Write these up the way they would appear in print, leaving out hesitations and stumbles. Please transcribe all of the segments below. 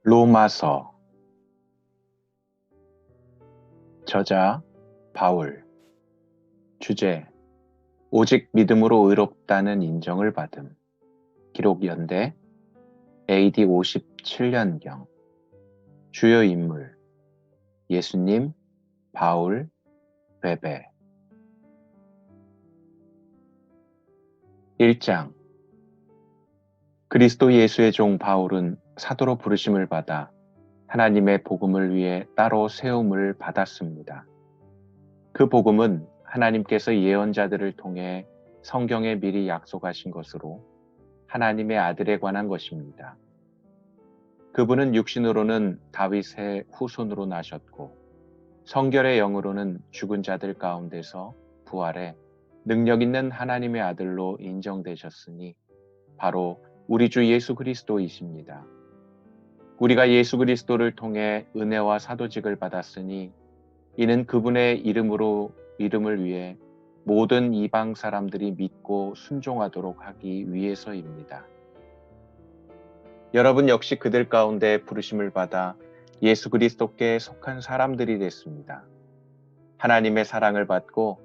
로마서. 저자 바울. 주제: 오직 믿음으로 의롭다는 인정을 받음. 기록 연대 AD 57년경. 주요 인물: 예수님, 바울, 베베. 1장. 그리스도 예수의 종 바울은 사도로 부르심을 받아 하나님의 복음을 위해 따로 세움을 받았습니다. 그 복음은 하나님께서 예언자들을 통해 성경에 미리 약속하신 것으로 하나님의 아들에 관한 것입니다. 그분은 육신으로는 다윗의 후손으로 나셨고 성결의 영으로는 죽은 자들 가운데서 부활해 능력 있는 하나님의 아들로 인정되셨으니 바로 우리 주 예수 그리스도이십니다. 우리가 예수 그리스도를 통해 은혜와 사도직을 받았으니 이는 그분의 이름을 위해 모든 이방 사람들이 믿고 순종하도록 하기 위해서입니다. 여러분 역시 그들 가운데 부르심을 받아 예수 그리스도께 속한 사람들이 됐습니다. 하나님의 사랑을 받고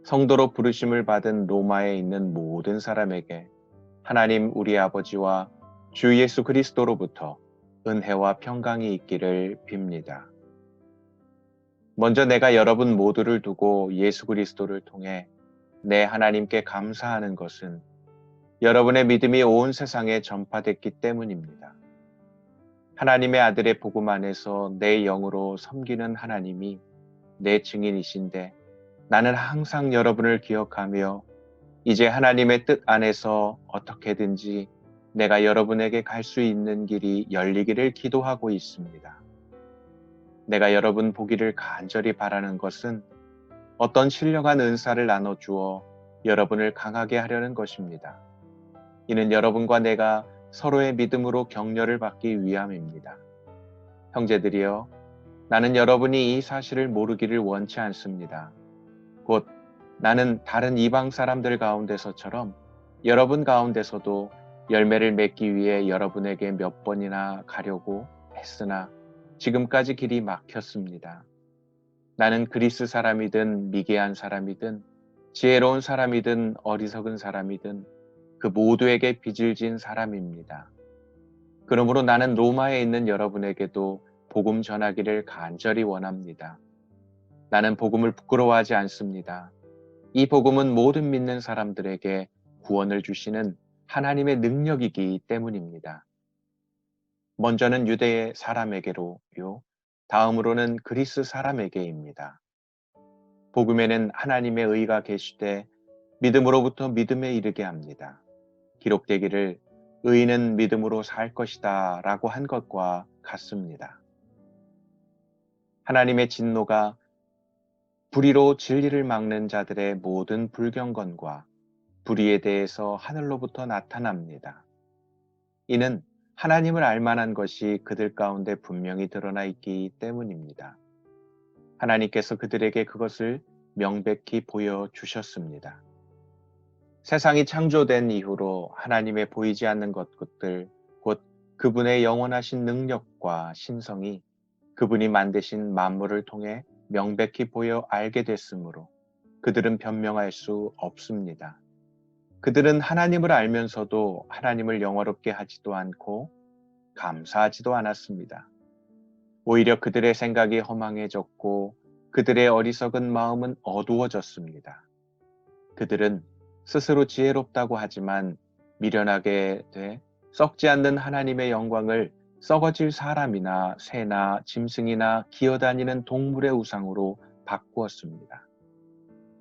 성도로 부르심을 받은 로마에 있는 모든 사람에게 하나님 우리 아버지와 주 예수 그리스도로부터 은혜와 평강이 있기를 빕니다. 먼저 내가 여러분 모두를 두고 예수 그리스도를 통해 내 하나님께 감사하는 것은 여러분의 믿음이 온 세상에 전파됐기 때문입니다. 하나님의 아들의 복음 안에서 내 영으로 섬기는 하나님이 내 증인이신데 나는 항상 여러분을 기억하며 이제 하나님의 뜻 안에서 어떻게든지 내가 여러분에게 갈 수 있는 길이 열리기를 기도하고 있습니다. 내가 여러분 보기를 간절히 바라는 것은 어떤 신령한 은사를 나눠주어 여러분을 강하게 하려는 것입니다. 이는 여러분과 내가 서로의 믿음으로 격려를 받기 위함입니다. 형제들이여, 나는 여러분이 이 사실을 모르기를 원치 않습니다. 곧 나는 다른 이방 사람들 가운데서처럼 여러분 가운데서도 열매를 맺기 위해 여러분에게 몇 번이나 가려고 했으나 지금까지 길이 막혔습니다. 나는 그리스 사람이든 미개한 사람이든 지혜로운 사람이든 어리석은 사람이든 그 모두에게 빚을 진 사람입니다. 그러므로 나는 로마에 있는 여러분에게도 복음 전하기를 간절히 원합니다. 나는 복음을 부끄러워하지 않습니다. 이 복음은 모든 믿는 사람들에게 구원을 주시는 하나님의 능력이기 때문입니다. 먼저는 유대 사람에게로요, 다음으로는 그리스 사람에게입니다. 복음에는 하나님의 의가 계시되 믿음으로부터 믿음에 이르게 합니다. 기록되기를 의인은 믿음으로 살 것이다 라고 한 것과 같습니다. 하나님의 진노가 불의로 진리를 막는 자들의 모든 불경건과 불의에 대해서 하늘로부터 나타납니다. 이는 하나님을 알만한 것이 그들 가운데 분명히 드러나 있기 때문입니다. 하나님께서 그들에게 그것을 명백히 보여주셨습니다. 세상이 창조된 이후로 하나님의 보이지 않는 것들, 곧 그분의 영원하신 능력과 신성이 그분이 만드신 만물을 통해 명백히 보여 알게 됐으므로 그들은 변명할 수 없습니다. 그들은 하나님을 알면서도 하나님을 영화롭게 하지도 않고 감사하지도 않았습니다. 오히려 그들의 생각이 허망해졌고 그들의 어리석은 마음은 어두워졌습니다. 그들은 스스로 지혜롭다고 하지만 미련하게 돼 썩지 않는 하나님의 영광을 썩어질 사람이나 새나 짐승이나 기어다니는 동물의 우상으로 바꾸었습니다.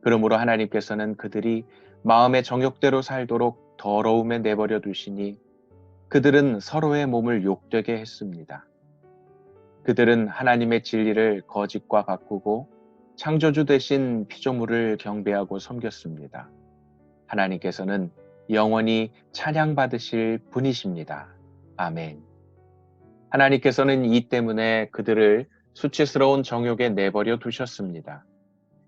그러므로 하나님께서는 그들이 마음의 정욕대로 살도록 더러움에 내버려 두시니 그들은 서로의 몸을 욕되게 했습니다. 그들은 하나님의 진리를 거짓과 바꾸고 창조주 대신 피조물을 경배하고 섬겼습니다. 하나님께서는 영원히 찬양받으실 분이십니다. 아멘. 하나님께서는 이 때문에 그들을 수치스러운 정욕에 내버려 두셨습니다.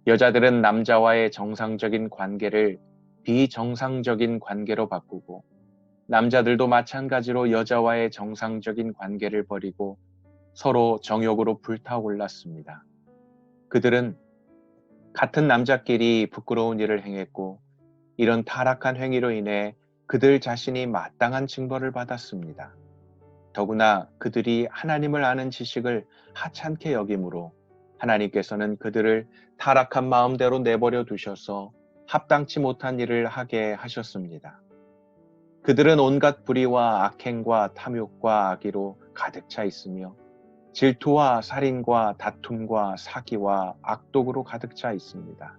여자들은 남자와의 정상적인 관계를 비정상적인 관계로 바꾸고 남자들도 마찬가지로 여자와의 정상적인 관계를 버리고 서로 정욕으로 불타올랐습니다. 그들은 같은 남자끼리 부끄러운 일을 행했고 이런 타락한 행위로 인해 그들 자신이 마땅한 징벌을 받았습니다. 더구나 그들이 하나님을 아는 지식을 하찮게 여기므로 하나님께서는 그들을 타락한 마음대로 내버려 두셔서 합당치 못한 일을 하게 하셨습니다. 그들은 온갖 불의와 악행과 탐욕과 악의로 가득 차 있으며 질투와 살인과 다툼과 사기와 악독으로 가득 차 있습니다.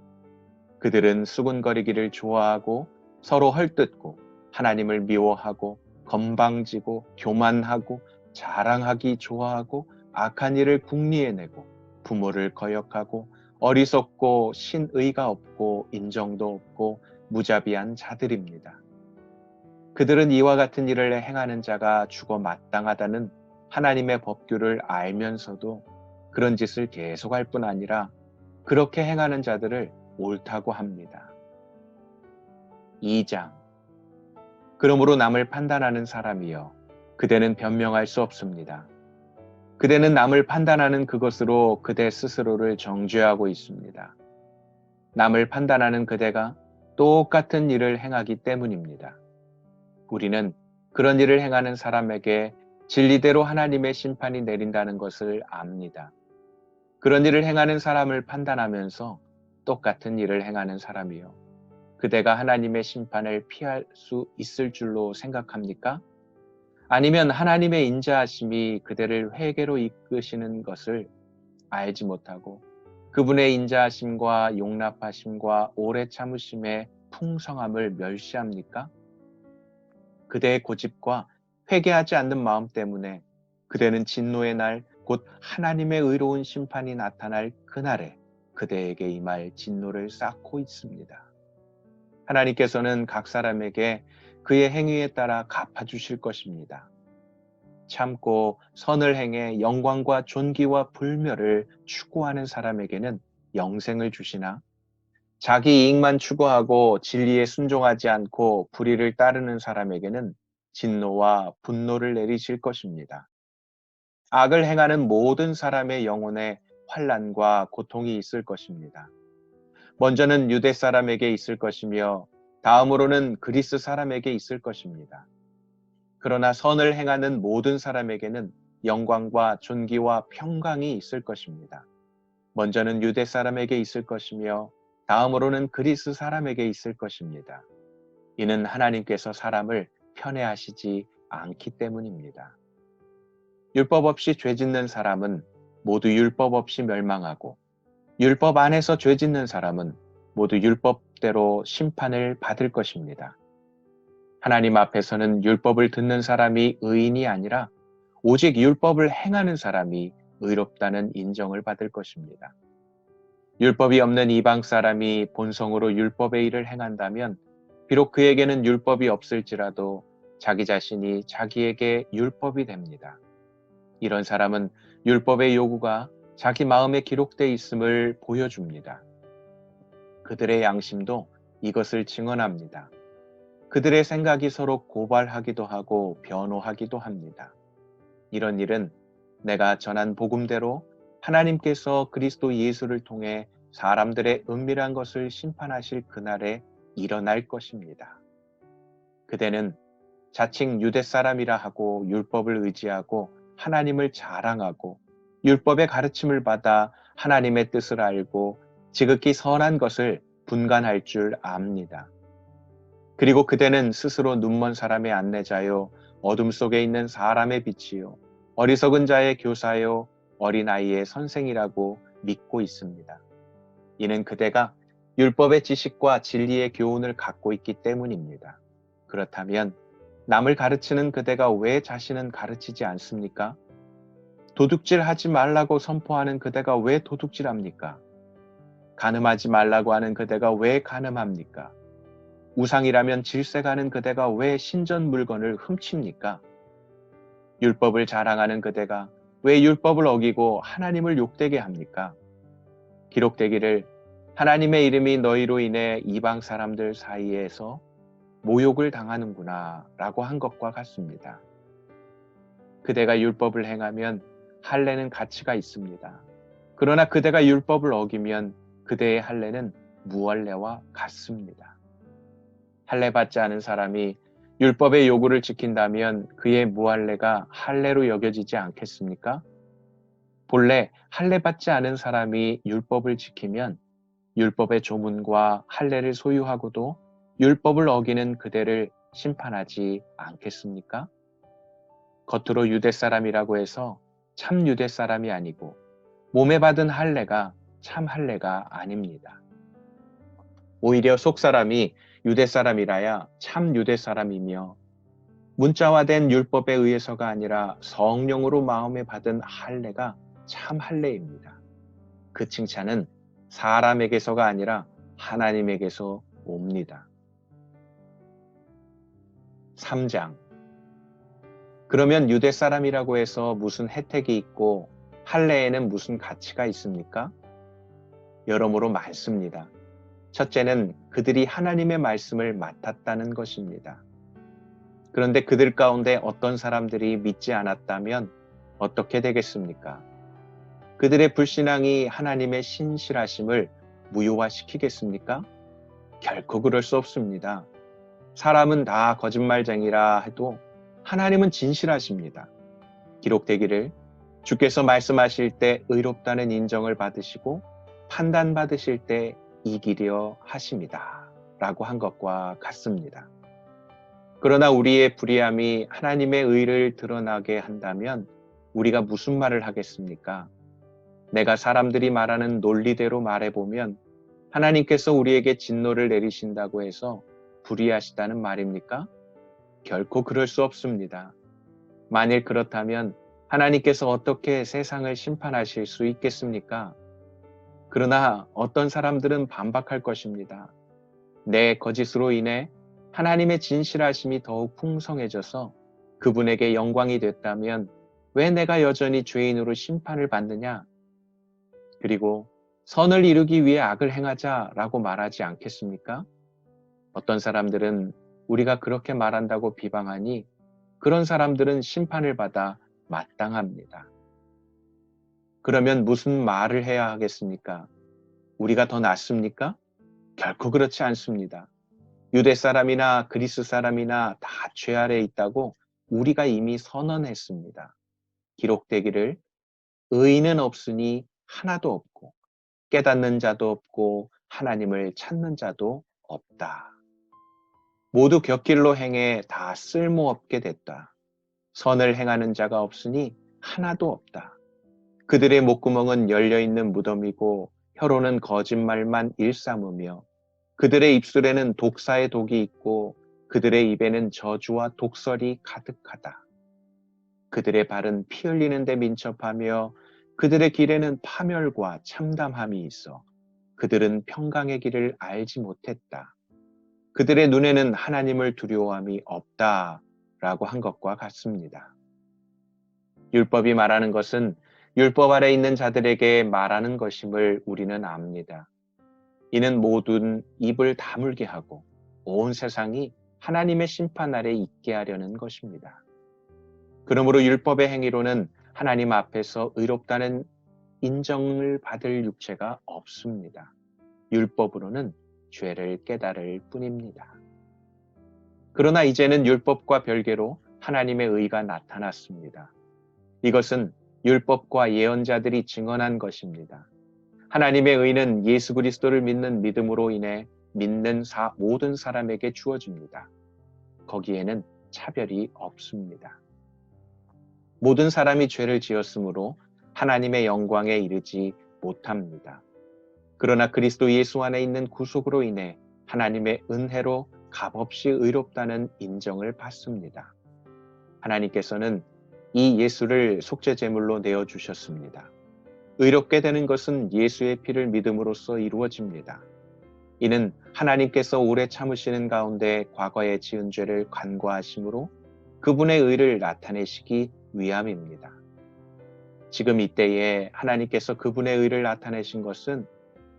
그들은 수군거리기를 좋아하고 서로 헐뜯고 하나님을 미워하고 건방지고 교만하고 자랑하기 좋아하고 악한 일을 궁리해내고 부모를 거역하고 어리석고 신의가 없고 인정도 없고 무자비한 자들입니다. 그들은 이와 같은 일을 행하는 자가 죽어 마땅하다는 하나님의 법규를 알면서도 그런 짓을 계속할 뿐 아니라 그렇게 행하는 자들을 옳다고 합니다. 2장. 그러므로 남을 판단하는 사람이여 그대는 변명할 수 없습니다. 그대는 남을 판단하는 그것으로 그대 스스로를 정죄하고 있습니다. 남을 판단하는 그대가 똑같은 일을 행하기 때문입니다. 우리는 그런 일을 행하는 사람에게 진리대로 하나님의 심판이 내린다는 것을 압니다. 그런 일을 행하는 사람을 판단하면서 똑같은 일을 행하는 사람이요. 그대가 하나님의 심판을 피할 수 있을 줄로 생각합니까? 아니면 하나님의 인자하심이 그대를 회개로 이끄시는 것을 알지 못하고 그분의 인자하심과 용납하심과 오래 참으심의 풍성함을 멸시합니까? 그대의 고집과 회개하지 않는 마음 때문에 그대는 진노의 날, 곧 하나님의 의로운 심판이 나타날 그날에 그대에게 임할 진노를 쌓고 있습니다. 하나님께서는 각 사람에게 그의 행위에 따라 갚아주실 것입니다. 참고 선을 행해 영광과 존귀와 불멸을 추구하는 사람에게는 영생을 주시나 자기 이익만 추구하고 진리에 순종하지 않고 불의를 따르는 사람에게는 진노와 분노를 내리실 것입니다. 악을 행하는 모든 사람의 영혼에 환난과 고통이 있을 것입니다. 먼저는 유대 사람에게 있을 것이며 다음으로는 그리스 사람에게 있을 것입니다. 그러나 선을 행하는 모든 사람에게는 영광과 존귀와 평강이 있을 것입니다. 먼저는 유대 사람에게 있을 것이며 다음으로는 그리스 사람에게 있을 것입니다. 이는 하나님께서 사람을 편애하시지 않기 때문입니다. 율법 없이 죄 짓는 사람은 모두 율법 없이 멸망하고 율법 안에서 죄 짓는 사람은 모두 율법대로 심판을 받을 것입니다. 하나님 앞에서는 율법을 듣는 사람이 의인이 아니라 오직 율법을 행하는 사람이 의롭다는 인정을 받을 것입니다. 율법이 없는 이방 사람이 본성으로 율법의 일을 행한다면 비록 그에게는 율법이 없을지라도 자기 자신이 자기에게 율법이 됩니다. 이런 사람은 율법의 요구가 자기 마음에 기록되어 있음을 보여줍니다. 그들의 양심도 이것을 증언합니다. 그들의 생각이 서로 고발하기도 하고 변호하기도 합니다. 이런 일은 내가 전한 복음대로 하나님께서 그리스도 예수를 통해 사람들의 은밀한 것을 심판하실 그날에 일어날 것입니다. 그대는 자칭 유대 사람이라 하고 율법을 의지하고 하나님을 자랑하고 율법의 가르침을 받아 하나님의 뜻을 알고 지극히 선한 것을 분간할 줄 압니다. 그리고 그대는 스스로 눈먼 사람의 안내자요 어둠 속에 있는 사람의 빛이요 어리석은 자의 교사요 어린아이의 선생이라고 믿고 있습니다. 이는 그대가 율법의 지식과 진리의 교훈을 갖고 있기 때문입니다. 그렇다면 남을 가르치는 그대가 왜 자신은 가르치지 않습니까? 도둑질하지 말라고 선포하는 그대가 왜 도둑질합니까? 간음하지 말라고 하는 그대가 왜 간음합니까? 우상이라면 질색하는 그대가 왜 신전 물건을 훔칩니까? 율법을 자랑하는 그대가 왜 율법을 어기고 하나님을 욕되게 합니까? 기록되기를 하나님의 이름이 너희로 인해 이방 사람들 사이에서 모욕을 당하는구나 라고 한 것과 같습니다. 그대가 율법을 행하면 할례는 가치가 있습니다. 그러나 그대가 율법을 어기면 그대의 할례는 무할례와 같습니다. 할례 받지 않은 사람이 율법의 요구를 지킨다면 그의 무할례가 할례로 여겨지지 않겠습니까? 본래 할례 받지 않은 사람이 율법을 지키면 율법의 조문과 할례를 소유하고도 율법을 어기는 그대를 심판하지 않겠습니까? 겉으로 유대 사람이라고 해서 참 유대 사람이 아니고 몸에 받은 할례가 참 할례가 아닙니다. 오히려 속 사람이 유대 사람이라야 참 유대 사람이며 문자화된 율법에 의해서가 아니라 성령으로 마음에 받은 할례가 참 할례입니다. 그 칭찬은 사람에게서가 아니라 하나님에게서 옵니다. 3장. 그러면 유대 사람이라고 해서 무슨 혜택이 있고 할례에는 무슨 가치가 있습니까? 여러모로 많습니다. 첫째는 그들이 하나님의 말씀을 맡았다는 것입니다. 그런데 그들 가운데 어떤 사람들이 믿지 않았다면 어떻게 되겠습니까? 그들의 불신앙이 하나님의 신실하심을 무효화시키겠습니까? 결코 그럴 수 없습니다. 사람은 다 거짓말쟁이라 해도 하나님은 진실하십니다. 기록되기를 주께서 말씀하실 때 의롭다는 인정을 받으시고 판단받으실 때 이기려 하십니다. 라고 한 것과 같습니다. 그러나 우리의 불의함이 하나님의 의를 드러나게 한다면 우리가 무슨 말을 하겠습니까? 내가 사람들이 말하는 논리대로 말해보면 하나님께서 우리에게 진노를 내리신다고 해서 불의하시다는 말입니까? 결코 그럴 수 없습니다. 만일 그렇다면 하나님께서 어떻게 세상을 심판하실 수 있겠습니까? 그러나 어떤 사람들은 반박할 것입니다. 내 거짓으로 인해 하나님의 진실하심이 더욱 풍성해져서 그분에게 영광이 됐다면 왜 내가 여전히 죄인으로 심판을 받느냐? 그리고 선을 이루기 위해 악을 행하자라고 말하지 않겠습니까? 어떤 사람들은 우리가 그렇게 말한다고 비방하니 그런 사람들은 심판을 받아 마땅합니다. 그러면 무슨 말을 해야 하겠습니까? 우리가 더 낫습니까? 결코 그렇지 않습니다. 유대 사람이나 그리스 사람이나 다 죄 아래에 있다고 우리가 이미 선언했습니다. 기록되기를 의인은 없으니 하나도 없고 깨닫는 자도 없고 하나님을 찾는 자도 없다. 모두 곁길로 행해 다 쓸모없게 됐다. 선을 행하는 자가 없으니 하나도 없다. 그들의 목구멍은 열려있는 무덤이고 혀로는 거짓말만 일삼으며 그들의 입술에는 독사의 독이 있고 그들의 입에는 저주와 독설이 가득하다. 그들의 발은 피 흘리는 데 민첩하며 그들의 길에는 파멸과 참담함이 있어 그들은 평강의 길을 알지 못했다. 그들의 눈에는 하나님을 두려워함이 없다 라고 한 것과 같습니다. 율법이 말하는 것은 율법 아래 있는 자들에게 말하는 것임을 우리는 압니다. 이는 모든 입을 다물게 하고 온 세상이 하나님의 심판 아래 있게 하려는 것입니다. 그러므로 율법의 행위로는 하나님 앞에서 의롭다는 인정을 받을 육체가 없습니다. 율법으로는 죄를 깨달을 뿐입니다. 그러나 이제는 율법과 별개로 하나님의 의가 나타났습니다. 이것은 율법과 예언자들이 증언한 것입니다. 하나님의 의는 예수 그리스도를 믿는 믿음으로 인해 믿는 모든 사람에게 주어집니다. 거기에는 차별이 없습니다. 모든 사람이 죄를 지었으므로 하나님의 영광에 이르지 못합니다. 그러나 그리스도 예수 안에 있는 구속으로 인해 하나님의 은혜로 값없이 의롭다는 인정을 받습니다. 하나님께서는 이 예수를 속죄제물로 내어주셨습니다. 의롭게 되는 것은 예수의 피를 믿음으로써 이루어집니다. 이는 하나님께서 오래 참으시는 가운데 과거에 지은 죄를 간과하심으로 그분의 의를 나타내시기 위함입니다. 지금 이때에 하나님께서 그분의 의를 나타내신 것은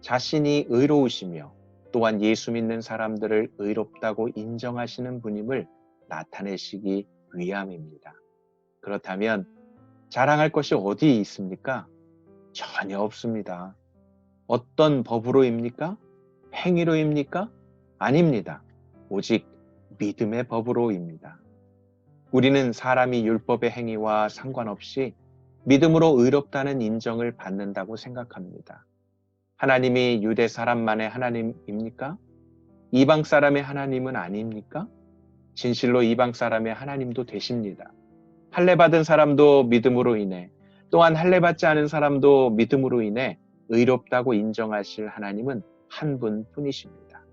자신이 의로우시며 또한 예수 믿는 사람들을 의롭다고 인정하시는 분임을 나타내시기 위함입니다. 그렇다면 자랑할 것이 어디 있습니까? 전혀 없습니다. 어떤 법으로입니까? 행위로입니까? 아닙니다. 오직 믿음의 법으로입니다. 우리는 사람이 율법의 행위와 상관없이 믿음으로 의롭다는 인정을 받는다고 생각합니다. 하나님이 유대 사람만의 하나님입니까? 이방 사람의 하나님은 아닙니까? 진실로 이방 사람의 하나님도 되십니다. 할례받은 사람도 믿음으로 인해, 또한 할례받지 않은 사람도 믿음으로 인해 의롭다고 인정하실 하나님은 한 분뿐이십니다.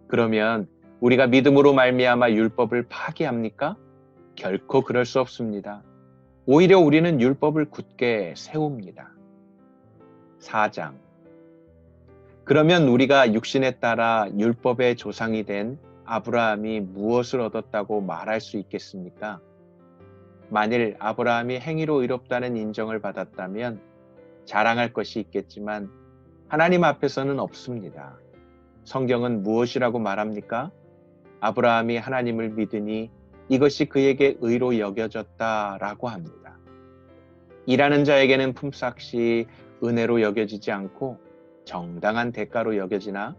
그러면 우리가 믿음으로 말미암아 율법을 파기합니까? 결코 그럴 수 없습니다. 오히려 우리는 율법을 굳게 세웁니다. 4장. 그러면 우리가 육신에 따라 율법의 조상이 된 아브라함이 무엇을 얻었다고 말할 수 있겠습니까? 만일 아브라함이 행위로 의롭다는 인정을 받았다면 자랑할 것이 있겠지만 하나님 앞에서는 없습니다. 성경은 무엇이라고 말합니까? 아브라함이 하나님을 믿으니 이것이 그에게 의로 여겨졌다라고 합니다. 일하는 자에게는 품삯이 은혜로 여겨지지 않고 정당한 대가로 여겨지나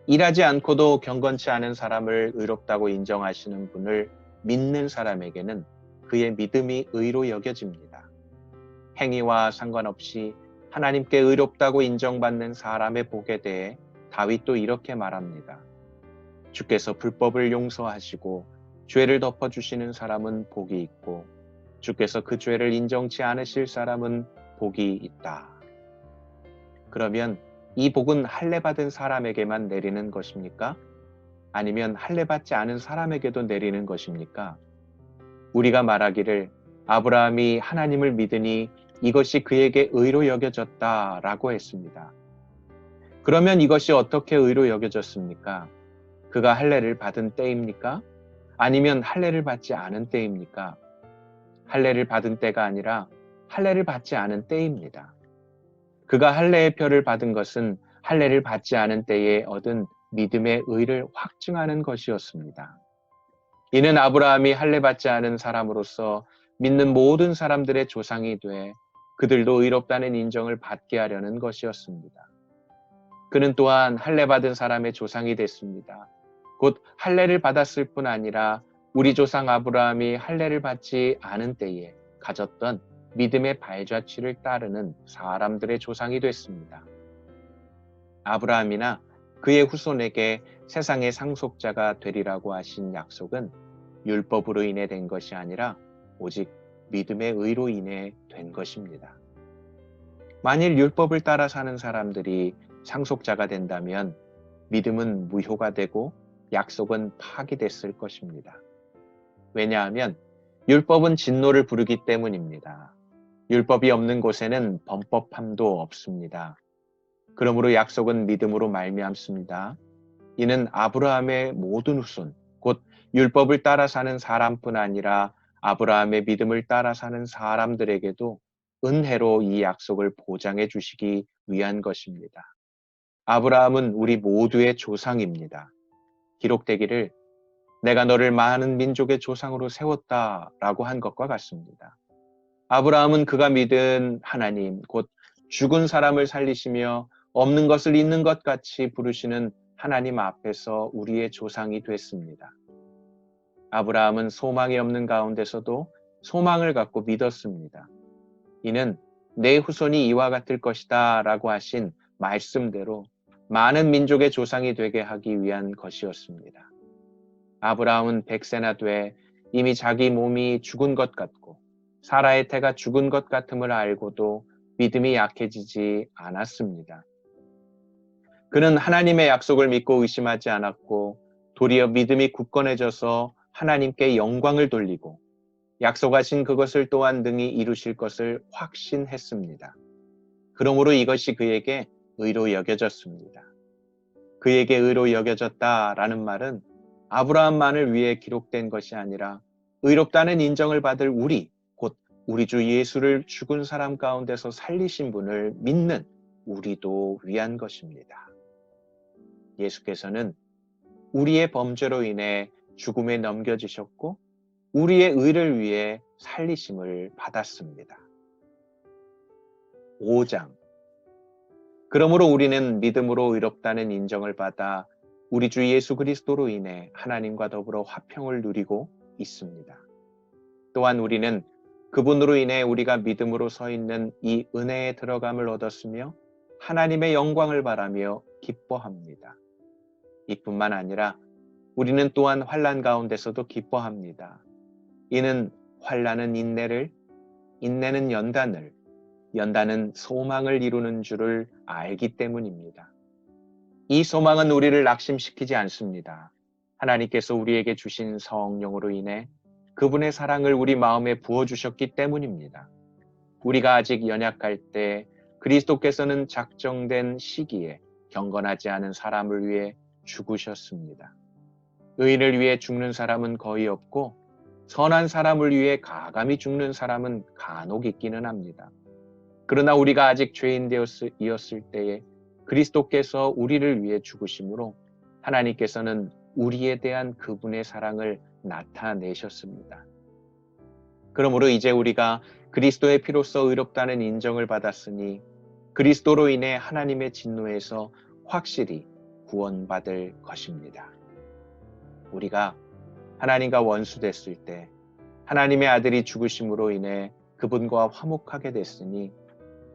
일하지 않고도 경건치 않은 사람을 의롭다고 인정하시는 분을 믿는 사람에게는 그의 믿음이 의로 여겨집니다. 행위와 상관없이 하나님께 의롭다고 인정받는 사람의 복에 대해 다윗도 이렇게 말합니다. 주께서 불법을 용서하시고 죄를 덮어주시는 사람은 복이 있고 주께서 그 죄를 인정치 않으실 사람은 복이 있다. 그러면 이 복은 할례받은 사람에게만 내리는 것입니까? 아니면 할례받지 않은 사람에게도 내리는 것입니까? 우리가 말하기를 아브라함이 하나님을 믿으니 이것이 그에게 의로 여겨졌다라고 했습니다. 그러면 이것이 어떻게 의로 여겨졌습니까? 그가 할례를 받은 때입니까? 아니면 할례를 받지 않은 때입니까? 할례를 받은 때가 아니라 할례를 받지 않은 때입니다. 그가 할례의 표를 받은 것은 할례를 받지 않은 때에 얻은 믿음의 의를 확증하는 것이었습니다. 이는 아브라함이 할례받지 않은 사람으로서 믿는 모든 사람들의 조상이 돼 그들도 의롭다는 인정을 받게 하려는 것이었습니다. 그는 또한 할례받은 사람의 조상이 됐습니다. 곧 할례를 받았을 뿐 아니라 우리 조상 아브라함이 할례를 받지 않은 때에 가졌던 믿음의 발자취를 따르는 사람들의 조상이 됐습니다. 아브라함이나 그의 후손에게 세상의 상속자가 되리라고 하신 약속은 율법으로 인해 된 것이 아니라 오직 믿음의 의로 인해 된 것입니다. 만일 율법을 따라 사는 사람들이 상속자가 된다면 믿음은 무효가 되고 약속은 파기됐을 것입니다. 왜냐하면 율법은 진노를 부르기 때문입니다. 율법이 없는 곳에는 범법함도 없습니다. 그러므로 약속은 믿음으로 말미암습니다. 이는 아브라함의 모든 후손, 곧 율법을 따라 사는 사람뿐 아니라 아브라함의 믿음을 따라 사는 사람들에게도 은혜로 이 약속을 보장해 주시기 위한 것입니다. 아브라함은 우리 모두의 조상입니다. 기록되기를 내가 너를 많은 민족의 조상으로 세웠다라고 한 것과 같습니다. 아브라함은 그가 믿은 하나님, 곧 죽은 사람을 살리시며 없는 것을 있는 것 같이 부르시는 하나님 앞에서 우리의 조상이 됐습니다. 아브라함은 소망이 없는 가운데서도 소망을 갖고 믿었습니다. 이는 내 후손이 이와 같을 것이다 라고 하신 말씀대로 많은 민족의 조상이 되게 하기 위한 것이었습니다. 아브라함은 100세나 돼 이미 자기 몸이 죽은 것 같고 사라의 태가 죽은 것 같음을 알고도 믿음이 약해지지 않았습니다. 그는 하나님의 약속을 믿고 의심하지 않았고 도리어 믿음이 굳건해져서 하나님께 영광을 돌리고 약속하신 그것을 또한 능히 이루실 것을 확신했습니다. 그러므로 이것이 그에게 의로 여겨졌습니다. 그에게 의로 여겨졌다라는 말은 아브라함만을 위해 기록된 것이 아니라 의롭다는 인정을 받을 우리, 곧 우리 주 예수를 죽은 사람 가운데서 살리신 분을 믿는 우리도 위한 것입니다. 예수께서는 우리의 범죄로 인해 죽음에 넘겨지셨고 우리의 의를 위해 살리심을 받았습니다. 5장. 그러므로 우리는 믿음으로 의롭다는 인정을 받아 우리 주 예수 그리스도로 인해 하나님과 더불어 화평을 누리고 있습니다. 또한 우리는 그분으로 인해 우리가 믿음으로 서 있는 이 은혜에 들어감을 얻었으며 하나님의 영광을 바라며 기뻐합니다. 이뿐만 아니라 우리는 또한 환난 가운데서도 기뻐합니다. 이는 환난은 인내를, 인내는 연단을, 연단은 소망을 이루는 줄을 알기 때문입니다. 이 소망은 우리를 낙심시키지 않습니다. 하나님께서 우리에게 주신 성령으로 인해 그분의 사랑을 우리 마음에 부어주셨기 때문입니다. 우리가 아직 연약할 때 그리스도께서는 작정된 시기에 경건하지 않은 사람을 위해 죽으셨습니다. 의인을 위해 죽는 사람은 거의 없고 선한 사람을 위해 가감히 죽는 사람은 간혹 있기는 합니다. 그러나 우리가 아직 죄인 되었을 때에 그리스도께서 우리를 위해 죽으심으로 하나님께서는 우리에 대한 그분의 사랑을 나타내셨습니다. 그러므로 이제 우리가 그리스도의 피로써 의롭다는 인정을 받았으니 그리스도로 인해 하나님의 진노에서 확실히 구원받을 것입니다. 우리가 하나님과 원수됐을 때 하나님의 아들이 죽으심으로 인해 그분과 화목하게 됐으니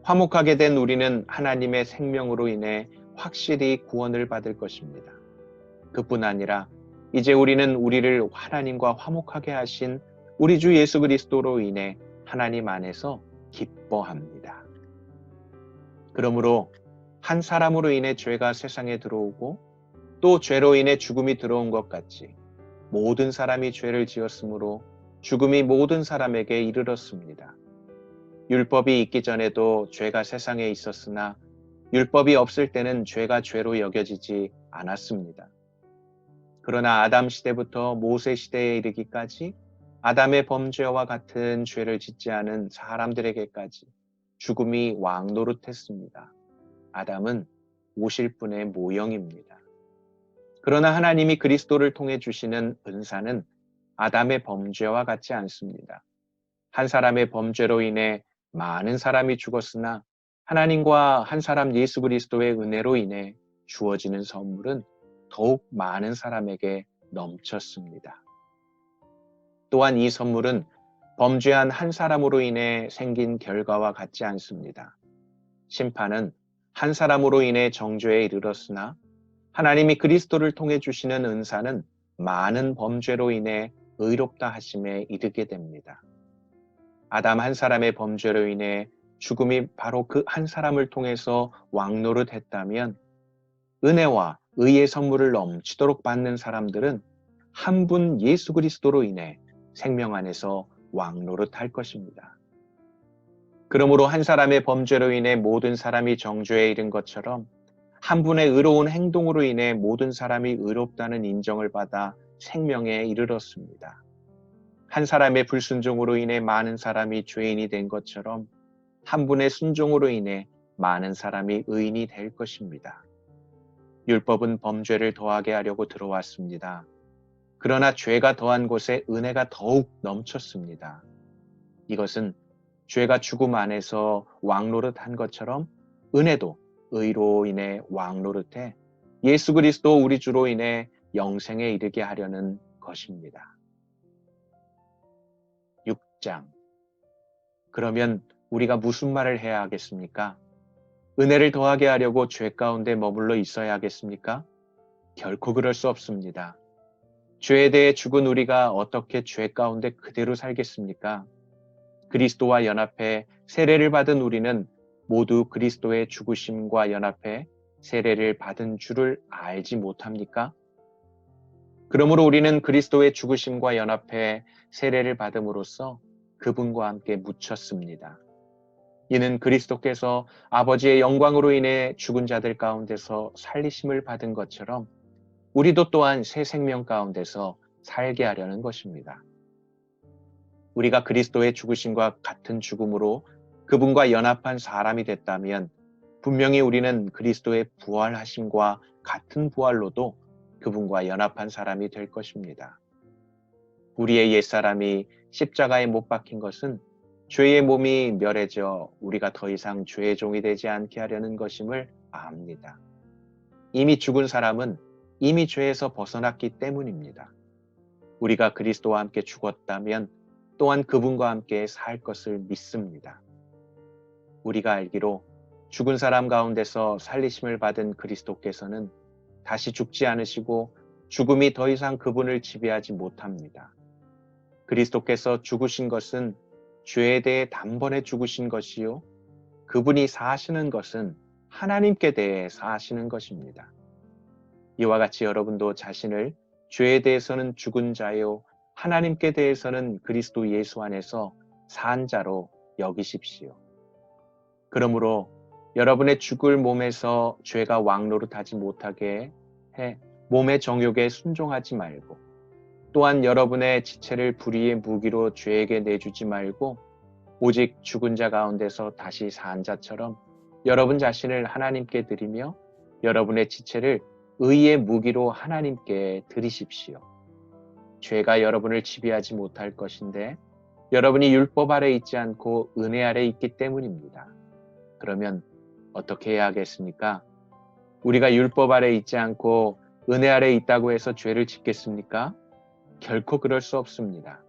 화목하게 된 우리는 하나님의 생명으로 인해 확실히 구원을 받을 것입니다. 그뿐 아니라 이제 우리는 우리를 하나님과 화목하게 하신 우리 주 예수 그리스도로 인해 하나님 안에서 기뻐합니다. 그러므로 한 사람으로 인해 죄가 세상에 들어오고 또 죄로 인해 죽음이 들어온 것 같이 모든 사람이 죄를 지었으므로 죽음이 모든 사람에게 이르렀습니다. 율법이 있기 전에도 죄가 세상에 있었으나 율법이 없을 때는 죄가 죄로 여겨지지 않았습니다. 그러나 아담 시대부터 모세 시대에 이르기까지 아담의 범죄와 같은 죄를 짓지 않은 사람들에게까지 죽음이 왕노릇했습니다. 아담은 오실 분의 모형입니다. 그러나 하나님이 그리스도를 통해 주시는 은사는 아담의 범죄와 같지 않습니다. 한 사람의 범죄로 인해 많은 사람이 죽었으나 하나님과 한 사람 예수 그리스도의 은혜로 인해 주어지는 선물은 더욱 많은 사람에게 넘쳤습니다. 또한 이 선물은 범죄한 한 사람으로 인해 생긴 결과와 같지 않습니다. 심판은 한 사람으로 인해 정죄에 이르렀으나 하나님이 그리스도를 통해 주시는 은사는 많은 범죄로 인해 의롭다 하심에 이르게 됩니다. 아담 한 사람의 범죄로 인해 죽음이 바로 그 한 사람을 통해서 왕노릇했다면 은혜와 의의 선물을 넘치도록 받는 사람들은 한 분 예수 그리스도로 인해 생명 안에서 왕노릇할 것입니다. 그러므로 한 사람의 범죄로 인해 모든 사람이 정죄에 이른 것처럼 한 분의 의로운 행동으로 인해 모든 사람이 의롭다는 인정을 받아 생명에 이르렀습니다. 한 사람의 불순종으로 인해 많은 사람이 죄인이 된 것처럼 한 분의 순종으로 인해 많은 사람이 의인이 될 것입니다. 율법은 범죄를 더하게 하려고 들어왔습니다. 그러나 죄가 더한 곳에 은혜가 더욱 넘쳤습니다. 이것은 죄가 죽음 안에서 왕노릇한 것처럼 은혜도 의로 인해 왕노릇해 예수 그리스도 우리 주로 인해 영생에 이르게 하려는 것입니다. 6장. 그러면 우리가 무슨 말을 해야 하겠습니까? 은혜를 더하게 하려고 죄 가운데 머물러 있어야 하겠습니까? 결코 그럴 수 없습니다. 죄에 대해 죽은 우리가 어떻게 죄 가운데 그대로 살겠습니까? 그리스도와 연합해 세례를 받은 우리는 모두 그리스도의 죽으심과 연합해 세례를 받은 줄을 알지 못합니까? 그러므로 우리는 그리스도의 죽으심과 연합해 세례를 받음으로써 그분과 함께 묻혔습니다. 이는 그리스도께서 아버지의 영광으로 인해 죽은 자들 가운데서 살리심을 받은 것처럼 우리도 또한 새 생명 가운데서 살게 하려는 것입니다. 우리가 그리스도의 죽으심과 같은 죽음으로 그분과 연합한 사람이 됐다면 분명히 우리는 그리스도의 부활하심과 같은 부활로도 그분과 연합한 사람이 될 것입니다. 우리의 옛사람이 십자가에 못 박힌 것은 죄의 몸이 멸해져 우리가 더 이상 죄의 종이 되지 않게 하려는 것임을 압니다. 이미 죽은 사람은 이미 죄에서 벗어났기 때문입니다. 우리가 그리스도와 함께 죽었다면 또한 그분과 함께 살 것을 믿습니다. 우리가 알기로 죽은 사람 가운데서 살리심을 받은 그리스도께서는 다시 죽지 않으시고 죽음이 더 이상 그분을 지배하지 못합니다. 그리스도께서 죽으신 것은 죄에 대해 단번에 죽으신 것이요. 그분이 사시는 것은 하나님께 대해 사시는 것입니다. 이와 같이 여러분도 자신을 죄에 대해서는 죽은 자요, 하나님께 대해서는 그리스도 예수 안에서 산 자로 여기십시오. 그러므로 여러분의 죽을 몸에서 죄가 왕노릇하지 못하게 해 몸의 정욕에 순종하지 말고, 또한 여러분의 지체를 불의의 무기로 죄에게 내주지 말고 오직 죽은 자 가운데서 다시 산 자처럼 여러분 자신을 하나님께 드리며 여러분의 지체를 의의 무기로 하나님께 드리십시오. 죄가 여러분을 지배하지 못할 것인데 여러분이 율법 아래 있지 않고 은혜 아래 있기 때문입니다. 그러면 어떻게 해야 하겠습니까? 우리가 율법 아래 있지 않고 은혜 아래 있다고 해서 죄를 짓겠습니까? 결코 그럴 수 없습니다.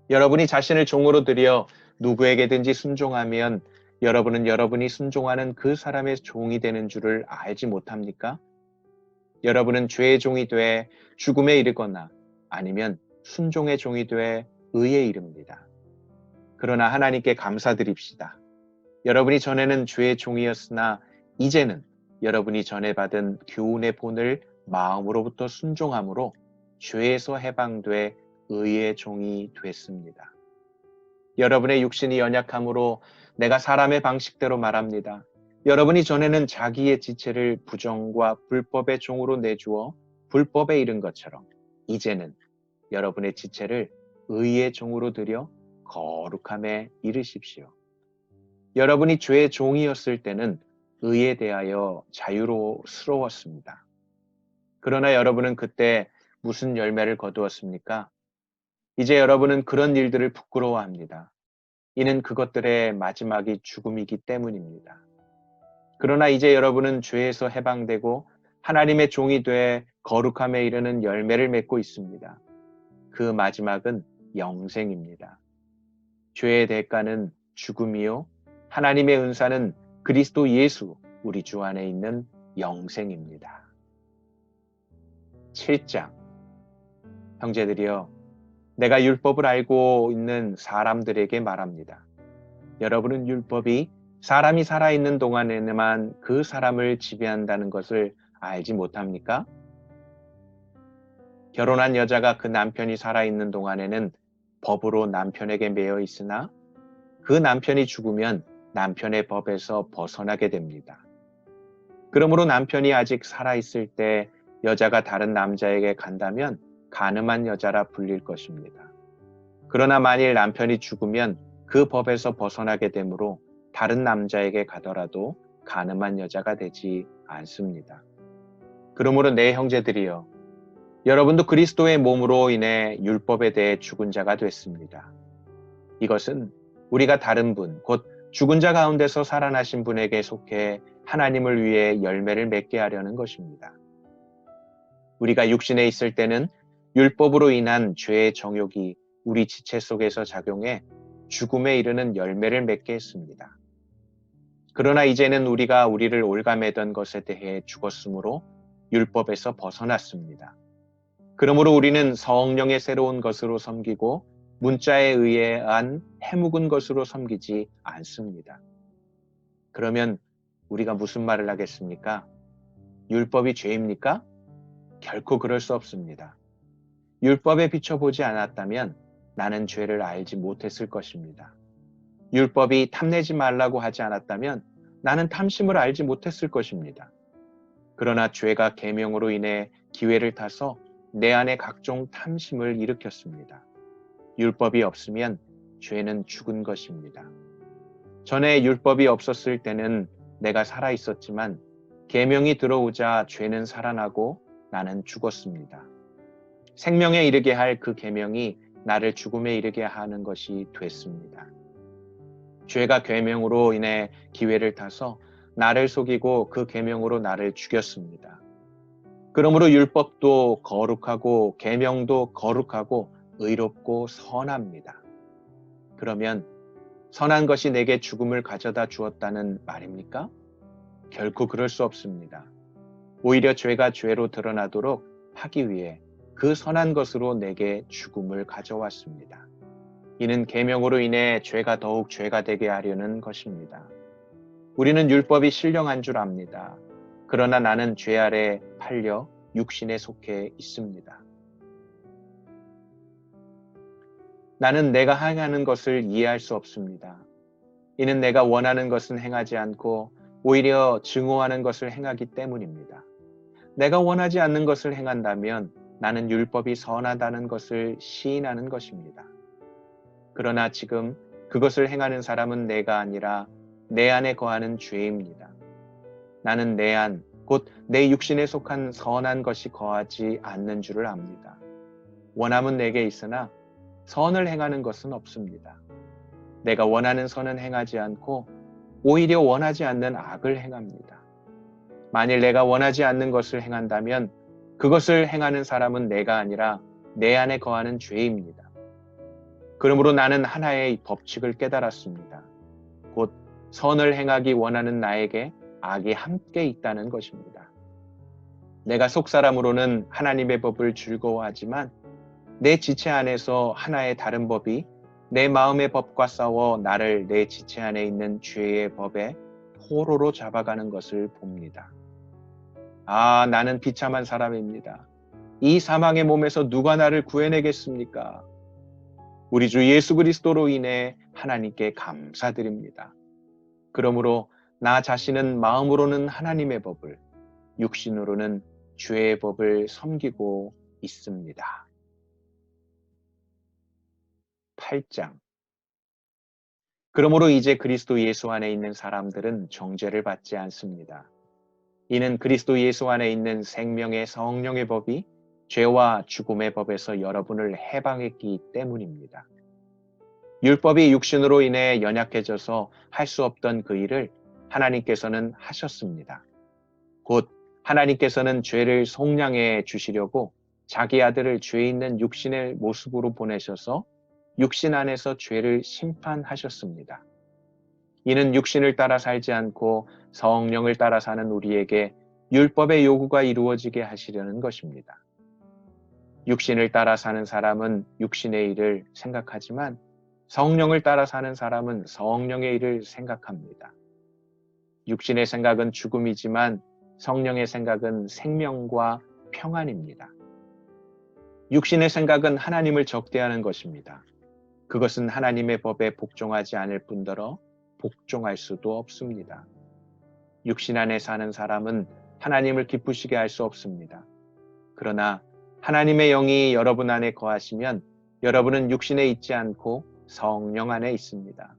여러분이 자신을 종으로 들여 누구에게든지 순종하면 여러분은 여러분이 순종하는 그 사람의 종이 되는 줄을 알지 못합니까? 여러분은 죄의 종이 돼 죽음에 이르거나 아니면 순종의 종이 돼 의에 이릅니다. 그러나 하나님께 감사드립시다. 여러분이 전에는 죄의 종이었으나 이제는 여러분이 전에 받은 교훈의 본을 마음으로부터 순종함으로 죄에서 해방돼 의의 종이 됐습니다. 여러분의 육신이 연약함으로 내가 사람의 방식대로 말합니다. 여러분이 전에는 자기의 지체를 부정과 불법의 종으로 내주어 불법에 이른 것처럼 이제는 여러분의 지체를 의의 종으로 들여 거룩함에 이르십시오. 여러분이 죄의 종이었을 때는 의에 대하여 자유로웠습니다. 그러나 여러분은 그때 무슨 열매를 거두었습니까? 이제 여러분은 그런 일들을 부끄러워합니다. 이는 그것들의 마지막이 죽음이기 때문입니다. 그러나 이제 여러분은 죄에서 해방되고 하나님의 종이 돼 거룩함에 이르는 열매를 맺고 있습니다. 그 마지막은 영생입니다. 죄의 대가는 죽음이요, 하나님의 은사는 그리스도 예수 우리 주 안에 있는 영생입니다. 7장. 형제들이여, 내가 율법을 알고 있는 사람들에게 말합니다. 여러분은 율법이 사람이 살아있는 동안에만 그 사람을 지배한다는 것을 알지 못합니까? 결혼한 여자가 그 남편이 살아있는 동안에는 법으로 남편에게 매여 있으나 그 남편이 죽으면 남편의 법에서 벗어나게 됩니다. 그러므로 남편이 아직 살아있을 때 여자가 다른 남자에게 간다면 간음한 여자라 불릴 것입니다. 그러나 만일 남편이 죽으면 그 법에서 벗어나게 되므로 다른 남자에게 가더라도 간음한 여자가 되지 않습니다. 그러므로 내 형제들이여, 여러분도 그리스도의 몸으로 인해 율법에 대해 죽은 자가 됐습니다. 이것은 우리가 다른 분, 곧 죽은 자 가운데서 살아나신 분에게 속해 하나님을 위해 열매를 맺게 하려는 것입니다. 우리가 육신에 있을 때는 율법으로 인한 죄의 정욕이 우리 지체 속에서 작용해 죽음에 이르는 열매를 맺게 했습니다. 그러나 이제는 우리가 우리를 올가매던 것에 대해 죽었으므로 율법에서 벗어났습니다. 그러므로 우리는 성령의 새로운 것으로 섬기고 문자에 의한 해묵은 것으로 섬기지 않습니다. 그러면 우리가 무슨 말을 하겠습니까? 율법이 죄입니까? 결코 그럴 수 없습니다. 율법에 비춰보지 않았다면 나는 죄를 알지 못했을 것입니다. 율법이 탐내지 말라고 하지 않았다면 나는 탐심을 알지 못했을 것입니다. 그러나 죄가 계명으로 인해 기회를 타서 내 안에 각종 탐심을 일으켰습니다. 율법이 없으면 죄는 죽은 것입니다. 전에 율법이 없었을 때는 내가 살아 있었지만 계명이 들어오자 죄는 살아나고 나는 죽었습니다. 생명에 이르게 할 그 계명이 나를 죽음에 이르게 하는 것이 됐습니다. 죄가 계명으로 인해 기회를 타서 나를 속이고 그 계명으로 나를 죽였습니다. 그러므로 율법도 거룩하고 계명도 거룩하고 의롭고 선합니다. 그러면 선한 것이 내게 죽음을 가져다 주었다는 말입니까? 결코 그럴 수 없습니다. 오히려 죄가 죄로 드러나도록 하기 위해 그 선한 것으로 내게 죽음을 가져왔습니다. 이는 계명으로 인해 죄가 더욱 죄가 되게 하려는 것입니다. 우리는 율법이 신령한 줄 압니다. 그러나 나는 죄 아래 팔려 육신에 속해 있습니다. 나는 내가 행하는 것을 이해할 수 없습니다. 이는 내가 원하는 것은 행하지 않고 오히려 증오하는 것을 행하기 때문입니다. 내가 원하지 않는 것을 행한다면 나는 율법이 선하다는 것을 시인하는 것입니다. 그러나 지금 그것을 행하는 사람은 내가 아니라 내 안에 거하는 죄입니다. 나는 내 안, 곧 내 육신에 속한 선한 것이 거하지 않는 줄을 압니다. 원함은 내게 있으나 선을 행하는 것은 없습니다. 내가 원하는 선은 행하지 않고 오히려 원하지 않는 악을 행합니다. 만일 내가 원하지 않는 것을 행한다면 그것을 행하는 사람은 내가 아니라 내 안에 거하는 죄입니다. 그러므로 나는 하나의 법칙을 깨달았습니다. 곧 선을 행하기 원하는 나에게 악이 함께 있다는 것입니다. 내가 속사람으로는 하나님의 법을 즐거워하지만 내 지체 안에서 하나의 다른 법이 내 마음의 법과 싸워 나를 내 지체 안에 있는 죄의 법에 포로로 잡아가는 것을 봅니다. 아, 나는 비참한 사람입니다. 이 사망의 몸에서 누가 나를 구해내겠습니까? 우리 주 예수 그리스도로 인해 하나님께 감사드립니다. 그러므로 나 자신은 마음으로는 하나님의 법을, 육신으로는 죄의 법을 섬기고 있습니다. 8장. 그러므로 이제 그리스도 예수 안에 있는 사람들은 정죄를 받지 않습니다. 이는 그리스도 예수 안에 있는 생명의 성령의 법이 죄와 죽음의 법에서 여러분을 해방했기 때문입니다. 율법이 육신으로 인해 연약해져서 할 수 없던 그 일을 하나님께서는 하셨습니다. 곧 하나님께서는 죄를 속량해 주시려고 자기 아들을 죄 있는 육신의 모습으로 보내셔서 육신 안에서 죄를 심판하셨습니다. 이는 육신을 따라 살지 않고 성령을 따라 사는 우리에게 율법의 요구가 이루어지게 하시려는 것입니다. 육신을 따라 사는 사람은 육신의 일을 생각하지만 성령을 따라 사는 사람은 성령의 일을 생각합니다. 육신의 생각은 죽음이지만 성령의 생각은 생명과 평안입니다. 육신의 생각은 하나님을 적대하는 것입니다. 그것은 하나님의 법에 복종하지 않을 뿐더러 복종할 수도 없습니다. 육신 안에 사는 사람은 하나님을 기쁘시게 할 수 없습니다. 그러나 하나님의 영이 여러분 안에 거하시면 여러분은 육신에 있지 않고 성령 안에 있습니다.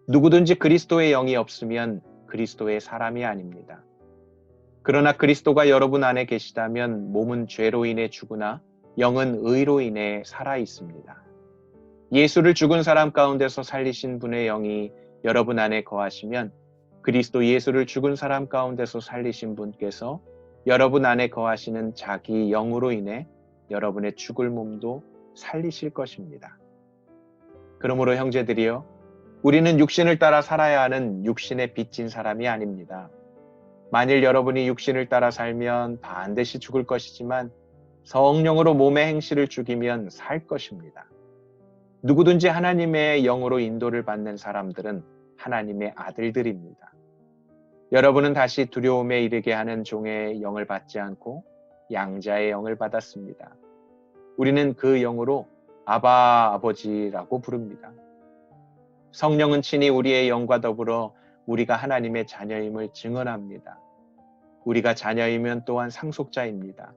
누구든지 그리스도의 영이 없으면 그리스도의 사람이 아닙니다. 그러나 그리스도가 여러분 안에 계시다면 몸은 죄로 인해 죽으나 영은 의로 인해 살아 있습니다. 예수를 죽은 사람 가운데서 살리신 분의 영이 여러분 안에 거하시면 그리스도 예수를 죽은 사람 가운데서 살리신 분께서 여러분 안에 거하시는 자기 영으로 인해 여러분의 죽을 몸도 살리실 것입니다. 그러므로 형제들이여, 우리는 육신을 따라 살아야 하는 육신에 빚진 사람이 아닙니다. 만일 여러분이 육신을 따라 살면 반드시 죽을 것이지만 성령으로 몸의 행실을 죽이면 살 것입니다. 누구든지 하나님의 영으로 인도를 받는 사람들은 하나님의 아들들입니다. 여러분은 다시 두려움에 이르게 하는 종의 영을 받지 않고 양자의 영을 받았습니다. 우리는 그 영으로 아바 아버지라고 부릅니다. 성령은 친히 우리의 영과 더불어 우리가 하나님의 자녀임을 증언합니다. 우리가 자녀이면 또한 상속자입니다.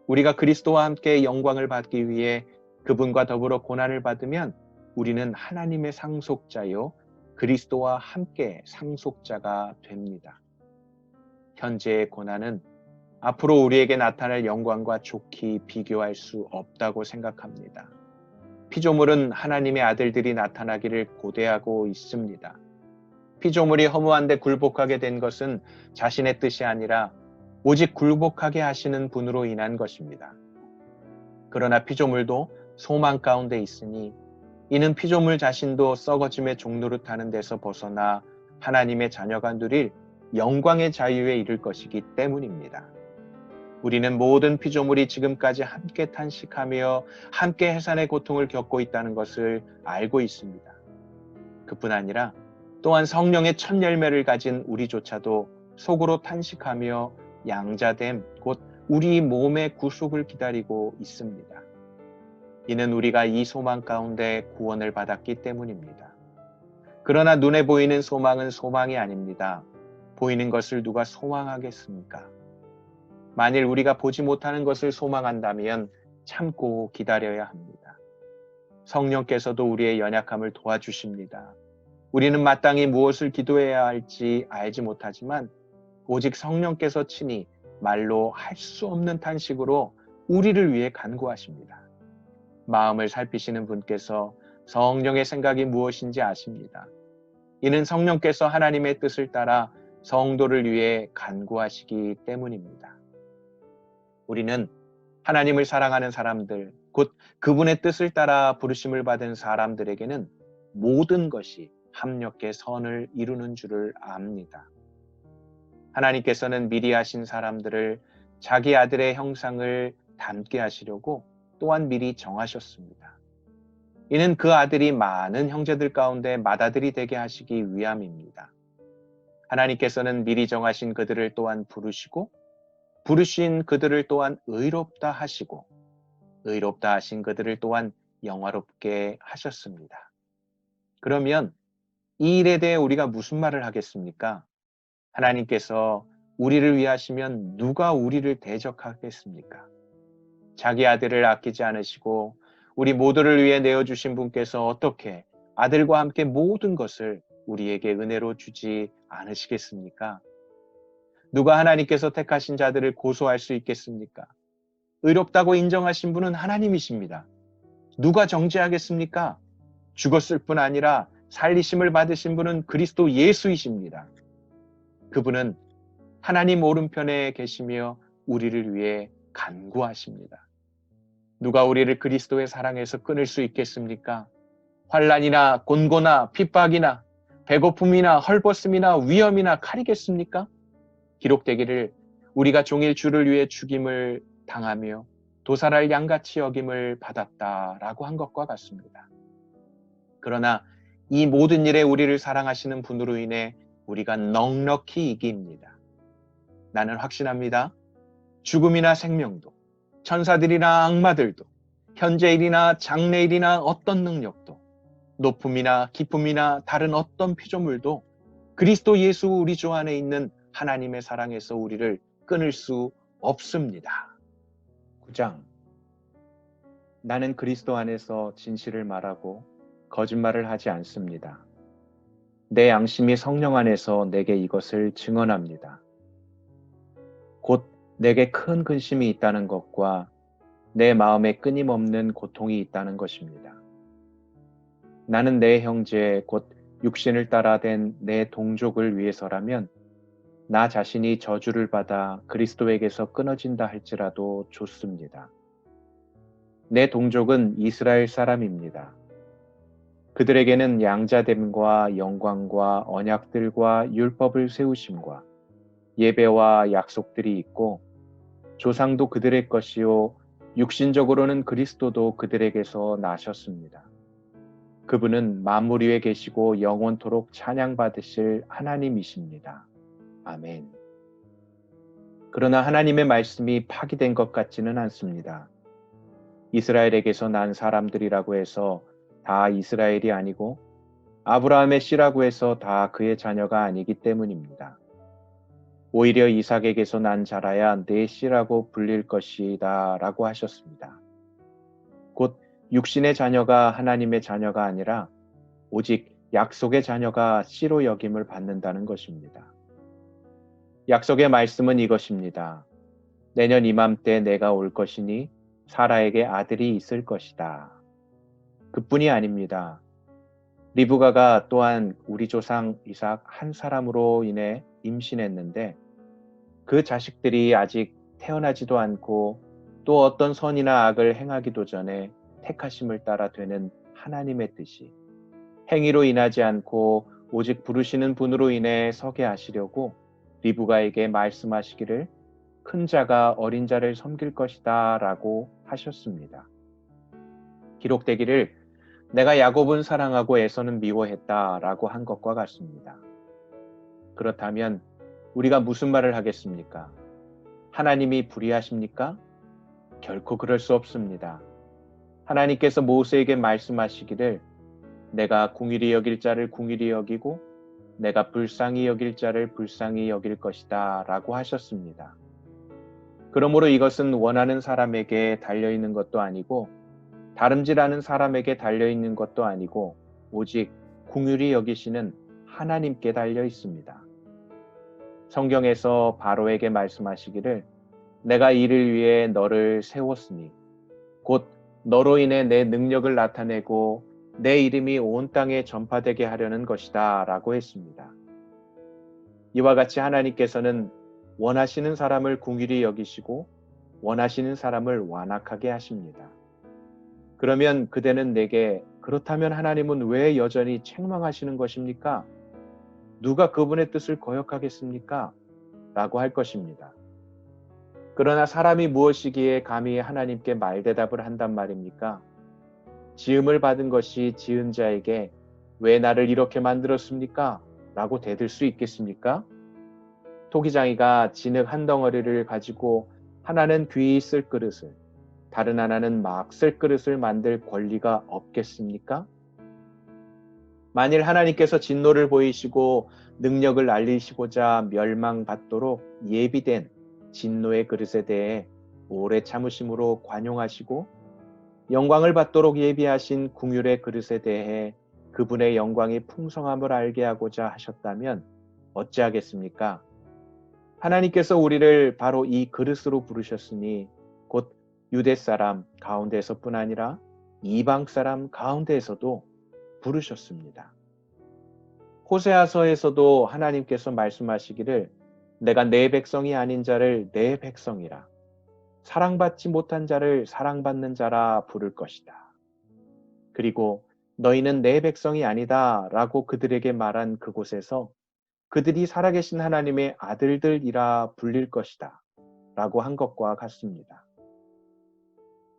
우리가 그리스도와 함께 영광을 받기 위해 그분과 더불어 고난을 받으면 우리는 하나님의 상속자요 그리스도와 함께 상속자가 됩니다. 현재의 고난은 앞으로 우리에게 나타날 영광과 좋게 비교할 수 없다고 생각합니다. 피조물은 하나님의 아들들이 나타나기를 고대하고 있습니다. 피조물이 허무한데 굴복하게 된 것은 자신의 뜻이 아니라 오직 굴복하게 하시는 분으로 인한 것입니다. 그러나 피조물도 소망 가운데 있으니 이는 피조물 자신도 썩어짐의 종노릇하는 데서 벗어나 하나님의 자녀가 누릴 영광의 자유에 이를 것이기 때문입니다. 우리는 모든 피조물이 지금까지 함께 탄식하며 함께 해산의 고통을 겪고 있다는 것을 알고 있습니다. 그뿐 아니라 또한 성령의 첫 열매를 가진 우리조차도 속으로 탄식하며 양자됨, 곧 우리 몸의 구속을 기다리고 있습니다. 이는 우리가 이 소망 가운데 구원을 받았기 때문입니다. 그러나 눈에 보이는 소망은 소망이 아닙니다. 보이는 것을 누가 소망하겠습니까? 만일 우리가 보지 못하는 것을 소망한다면 참고 기다려야 합니다. 성령께서도 우리의 연약함을 도와주십니다. 우리는 마땅히 무엇을 기도해야 할지 알지 못하지만 오직 성령께서 친히 말로 할 수 없는 탄식으로 우리를 위해 간구하십니다. 마음을 살피시는 분께서 성령의 생각이 무엇인지 아십니다. 이는 성령께서 하나님의 뜻을 따라 성도를 위해 간구하시기 때문입니다. 우리는 하나님을 사랑하는 사람들, 곧 그분의 뜻을 따라 부르심을 받은 사람들에게는 모든 것이 합력해 선을 이루는 줄을 압니다. 하나님께서는 미리 하신 사람들을 자기 아들의 형상을 닮게 하시려고 또한 미리 정하셨습니다. 이는 그 아들이 많은 형제들 가운데 맏아들이 되게 하시기 위함입니다. 하나님께서는 미리 정하신 그들을 또한 부르시고 부르신 그들을 또한 의롭다 하시고 의롭다 하신 그들을 또한 영화롭게 하셨습니다. 그러면 이 일에 대해 우리가 무슨 말을 하겠습니까? 하나님께서 우리를 위하시면 누가 우리를 대적하겠습니까? 자기 아들을 아끼지 않으시고 우리 모두를 위해 내어주신 분께서 어떻게 아들과 함께 모든 것을 우리에게 은혜로 주지 않으시겠습니까? 누가 하나님께서 택하신 자들을 고소할 수 있겠습니까? 의롭다고 인정하신 분은 하나님이십니다. 누가 정죄하겠습니까? 죽었을 뿐 아니라 살리심을 받으신 분은 그리스도 예수이십니다. 그분은 하나님 오른편에 계시며 우리를 위해 간구하십니다. 누가 우리를 그리스도의 사랑에서 끊을 수 있겠습니까? 환난이나 곤고나 핍박이나 배고픔이나 헐벗음이나 위험이나 칼이겠습니까? 기록되기를 우리가 종일 주를 위해 죽임을 당하며 도살할 양같이 여김을 받았다라고 한 것과 같습니다. 그러나 이 모든 일에 우리를 사랑하시는 분으로 인해 우리가 넉넉히 이깁니다. 나는 확신합니다. 죽음이나 생명도, 천사들이나 악마들도, 현재일이나 장래일이나 어떤 능력도, 높음이나 기쁨이나 다른 어떤 피조물도 그리스도 예수 우리 주 안에 있는 하나님의 사랑에서 우리를 끊을 수 없습니다. 9장. 나는 그리스도 안에서 진실을 말하고 거짓말을 하지 않습니다. 내 양심이 성령 안에서 내게 이것을 증언합니다. 곧 내게 큰 근심이 있다는 것과 내 마음에 끊임없는 고통이 있다는 것입니다. 나는 내 형제 곧 육신을 따라 된 내 동족을 위해서라면 나 자신이 저주를 받아 그리스도에게서 끊어진다 할지라도 좋습니다. 내 동족은 이스라엘 사람입니다. 그들에게는 양자됨과 영광과 언약들과 율법을 세우심과 예배와 약속들이 있고 조상도 그들의 것이요 육신적으로는 그리스도도 그들에게서 나셨습니다. 그분은 만물 위에 계시고 영원토록 찬양받으실 하나님이십니다. 아멘. 그러나 하나님의 말씀이 파기된 것 같지는 않습니다. 이스라엘에게서 난 사람들이라고 해서 다 이스라엘이 아니고 아브라함의 씨라고 해서 다 그의 자녀가 아니기 때문입니다. 오히려 이삭에게서 난 자라야 내 씨라고 불릴 것이다 라고 하셨습니다. 곧 육신의 자녀가 하나님의 자녀가 아니라 오직 약속의 자녀가 씨로 여김을 받는다는 것입니다. 약속의 말씀은 이것입니다. 내년 이맘때 내가 올 것이니 사라에게 아들이 있을 것이다. 그뿐이 아닙니다. 리브가가 또한 우리 조상 이삭 한 사람으로 인해 임신했는데 그 자식들이 아직 태어나지도 않고 또 어떤 선이나 악을 행하기도 전에 택하심을 따라 되는 하나님의 뜻이 행위로 인하지 않고 오직 부르시는 분으로 인해 서게 하시려고 리브가에게 말씀하시기를 큰 자가 어린 자를 섬길 것이다 라고 하셨습니다. 기록되기를 내가 야곱은 사랑하고 에서는 미워했다 라고 한 것과 같습니다. 그렇다면 우리가 무슨 말을 하겠습니까? 하나님이 불의하십니까? 결코 그럴 수 없습니다. 하나님께서 모세에게 말씀하시기를 내가 궁일이 여길 자를 궁일이 여기고 내가 불쌍히 여길 자를 불쌍히 여길 것이다 라고 하셨습니다. 그러므로 이것은 원하는 사람에게 달려있는 것도 아니고 다름질하는 사람에게 달려있는 것도 아니고 오직 궁휼히 여기시는 하나님께 달려 있습니다. 성경에서 바로에게 말씀하시기를 내가 이를 위해 너를 세웠으니 곧 너로 인해 내 능력을 나타내고 내 이름이 온 땅에 전파되게 하려는 것이다 라고 했습니다. 이와 같이 하나님께서는 원하시는 사람을 궁휼히 여기시고 원하시는 사람을 완악하게 하십니다. 그러면 그대는 내게 그렇다면 하나님은 왜 여전히 책망하시는 것입니까? 누가 그분의 뜻을 거역하겠습니까? 라고 할 것입니다. 그러나 사람이 무엇이기에 감히 하나님께 말대답을 한단 말입니까? 지음을 받은 것이 지은 자에게 왜 나를 이렇게 만들었습니까? 라고 대들 수 있겠습니까? 토기장이가 진흙 한 덩어리를 가지고 하나는 귀히 쓸 그릇을 다른 하나는 막 쓸 그릇을 만들 권리가 없겠습니까? 만일 하나님께서 진노를 보이시고 능력을 알리시고자 멸망받도록 예비된 진노의 그릇에 대해 오래 참으심으로 관용하시고 영광을 받도록 예비하신 궁율의 그릇에 대해 그분의 영광이 풍성함을 알게 하고자 하셨다면 어찌하겠습니까? 하나님께서 우리를 바로 이 그릇으로 부르셨으니 곧 유대 사람 가운데서뿐 아니라 이방 사람 가운데에서도 부르셨습니다. 호세아서에서도 하나님께서 말씀하시기를 내가 내 백성이 아닌 자를 내 백성이라 사랑받지 못한 자를 사랑받는 자라 부를 것이다. 그리고 너희는 내 백성이 아니다 라고 그들에게 말한 그곳에서 그들이 살아계신 하나님의 아들들이라 불릴 것이다 라고 한 것과 같습니다.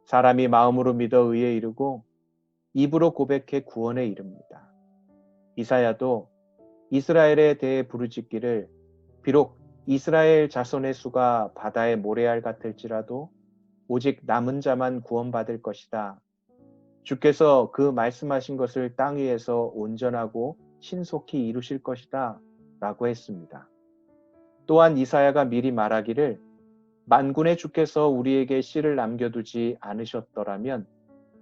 사람이 마음으로 믿어 의에 이르고 입으로 고백해 구원에 이릅니다. 이사야도 이스라엘에 대해 부르짖기를 비록 이스라엘 자손의 수가 바다의 모래알 같을지라도 오직 남은 자만 구원받을 것이다. 주께서 그 말씀하신 것을 땅 위에서 온전하고 신속히 이루실 것이다 라고 했습니다. 또한 이사야가 미리 말하기를 만군의 주께서 우리에게 씨를 남겨두지 않으셨더라면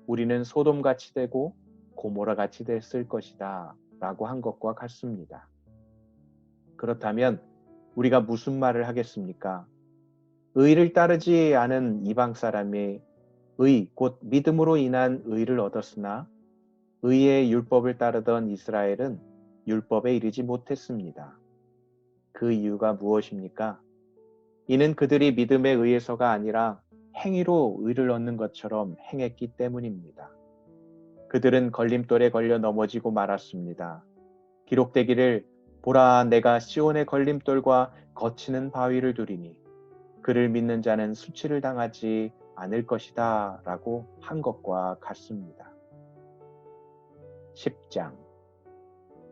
우리는 소돔같이 되고 고모라같이 됐을 것이다 라고 한 것과 같습니다. 그렇다면 우리가 무슨 말을 하겠습니까? 의를 따르지 않은 이방 사람이 의, 곧 믿음으로 인한 의를 얻었으나 의의 율법을 따르던 이스라엘은 율법에 이르지 못했습니다. 그 이유가 무엇입니까? 이는 그들이 믿음에 의해서가 아니라 행위로 의를 얻는 것처럼 행했기 때문입니다. 그들은 걸림돌에 걸려 넘어지고 말았습니다. 기록되기를 보라 내가 시온의 걸림돌과 거치는 바위를 두리니 그를 믿는 자는 수치를 당하지 않을 것이다 라고 한 것과 같습니다. 10장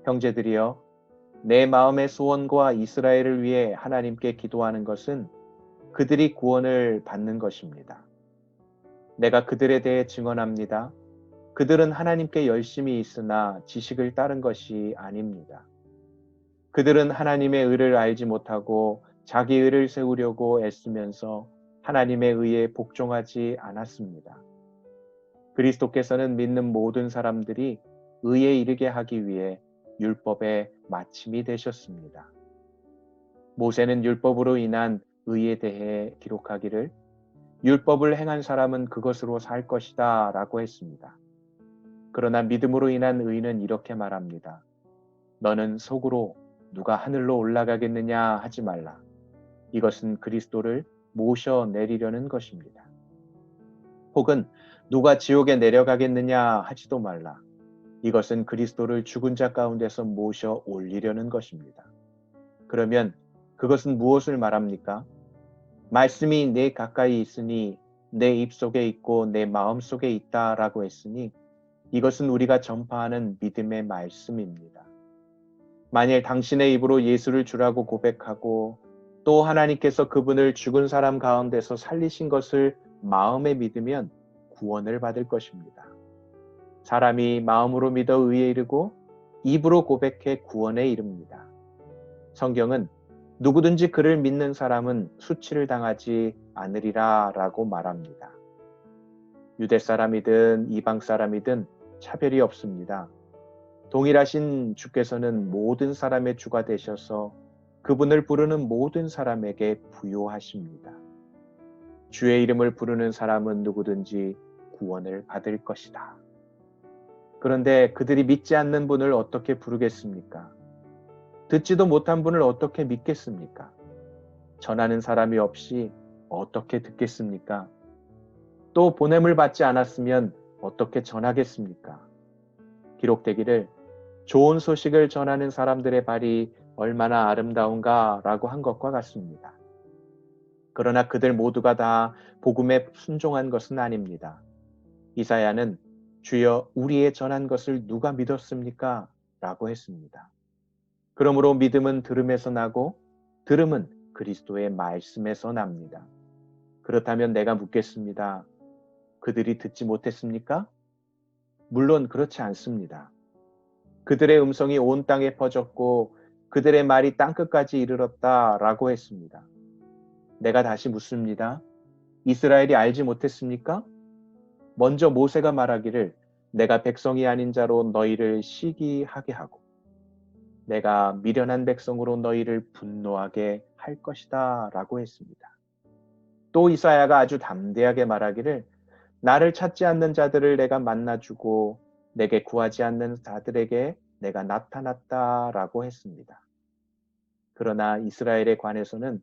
형제들이여 내 마음의 소원과 이스라엘을 위해 하나님께 기도하는 것은 그들이 구원을 받는 것입니다. 내가 그들에 대해 증언합니다. 그들은 하나님께 열심히 있으나 지식을 따른 것이 아닙니다. 그들은 하나님의 의를 알지 못하고 자기 의를 세우려고 애쓰면서 하나님의 의에 복종하지 않았습니다. 그리스도께서는 믿는 모든 사람들이 의에 이르게 하기 위해 율법의 마침이 되셨습니다. 모세는 율법으로 인한 의에 대해 기록하기를 율법을 행한 사람은 그것으로 살 것이다 라고 했습니다. 그러나 믿음으로 인한 의는 이렇게 말합니다. 너는 속으로 누가 하늘로 올라가겠느냐 하지 말라. 이것은 그리스도를 모셔 내리려는 것입니다. 혹은 누가 지옥에 내려가겠느냐 하지도 말라. 이것은 그리스도를 죽은 자 가운데서 모셔 올리려는 것입니다. 그러면 그것은 무엇을 말합니까? 말씀이 내 가까이 있으니 내 입속에 있고 내 마음속에 있다라고 했으니 이것은 우리가 전파하는 믿음의 말씀입니다. 만일 당신의 입으로 예수를 주라고 고백하고 또 하나님께서 그분을 죽은 사람 가운데서 살리신 것을 마음에 믿으면 구원을 받을 것입니다. 사람이 마음으로 믿어 의에 이르고 입으로 고백해 구원에 이릅니다. 성경은 누구든지 그를 믿는 사람은 수치를 당하지 않으리라 라고 말합니다. 유대 사람이든 이방 사람이든 차별이 없습니다. 동일하신 주께서는 모든 사람의 주가 되셔서 그분을 부르는 모든 사람에게 부요하십니다. 주의 이름을 부르는 사람은 누구든지 구원을 받을 것이다. 그런데 그들이 믿지 않는 분을 어떻게 부르겠습니까? 듣지도 못한 분을 어떻게 믿겠습니까? 전하는 사람이 없이 어떻게 듣겠습니까? 또 보냄을 받지 않았으면 어떻게 전하겠습니까? 기록되기를 좋은 소식을 전하는 사람들의 발이 얼마나 아름다운가 라고 한 것과 같습니다. 그러나 그들 모두가 다 복음에 순종한 것은 아닙니다. 이사야는 주여 우리의 전한 것을 누가 믿었습니까? 라고 했습니다. 그러므로 믿음은 들음에서 나고 들음은 그리스도의 말씀에서 납니다. 그렇다면 내가 묻겠습니다. 그들이 듣지 못했습니까? 물론 그렇지 않습니다. 그들의 음성이 온 땅에 퍼졌고 그들의 말이 땅끝까지 이르렀다라고 했습니다. 내가 다시 묻습니다. 이스라엘이 알지 못했습니까? 먼저 모세가 말하기를 내가 백성이 아닌 자로 너희를 시기하게 하고 내가 미련한 백성으로 너희를 분노하게 할 것이다 라고 했습니다. 또 이사야가 아주 담대하게 말하기를 나를 찾지 않는 자들을 내가 만나주고 내게 구하지 않는 자들에게 내가 나타났다라고 했습니다. 그러나 이스라엘에 관해서는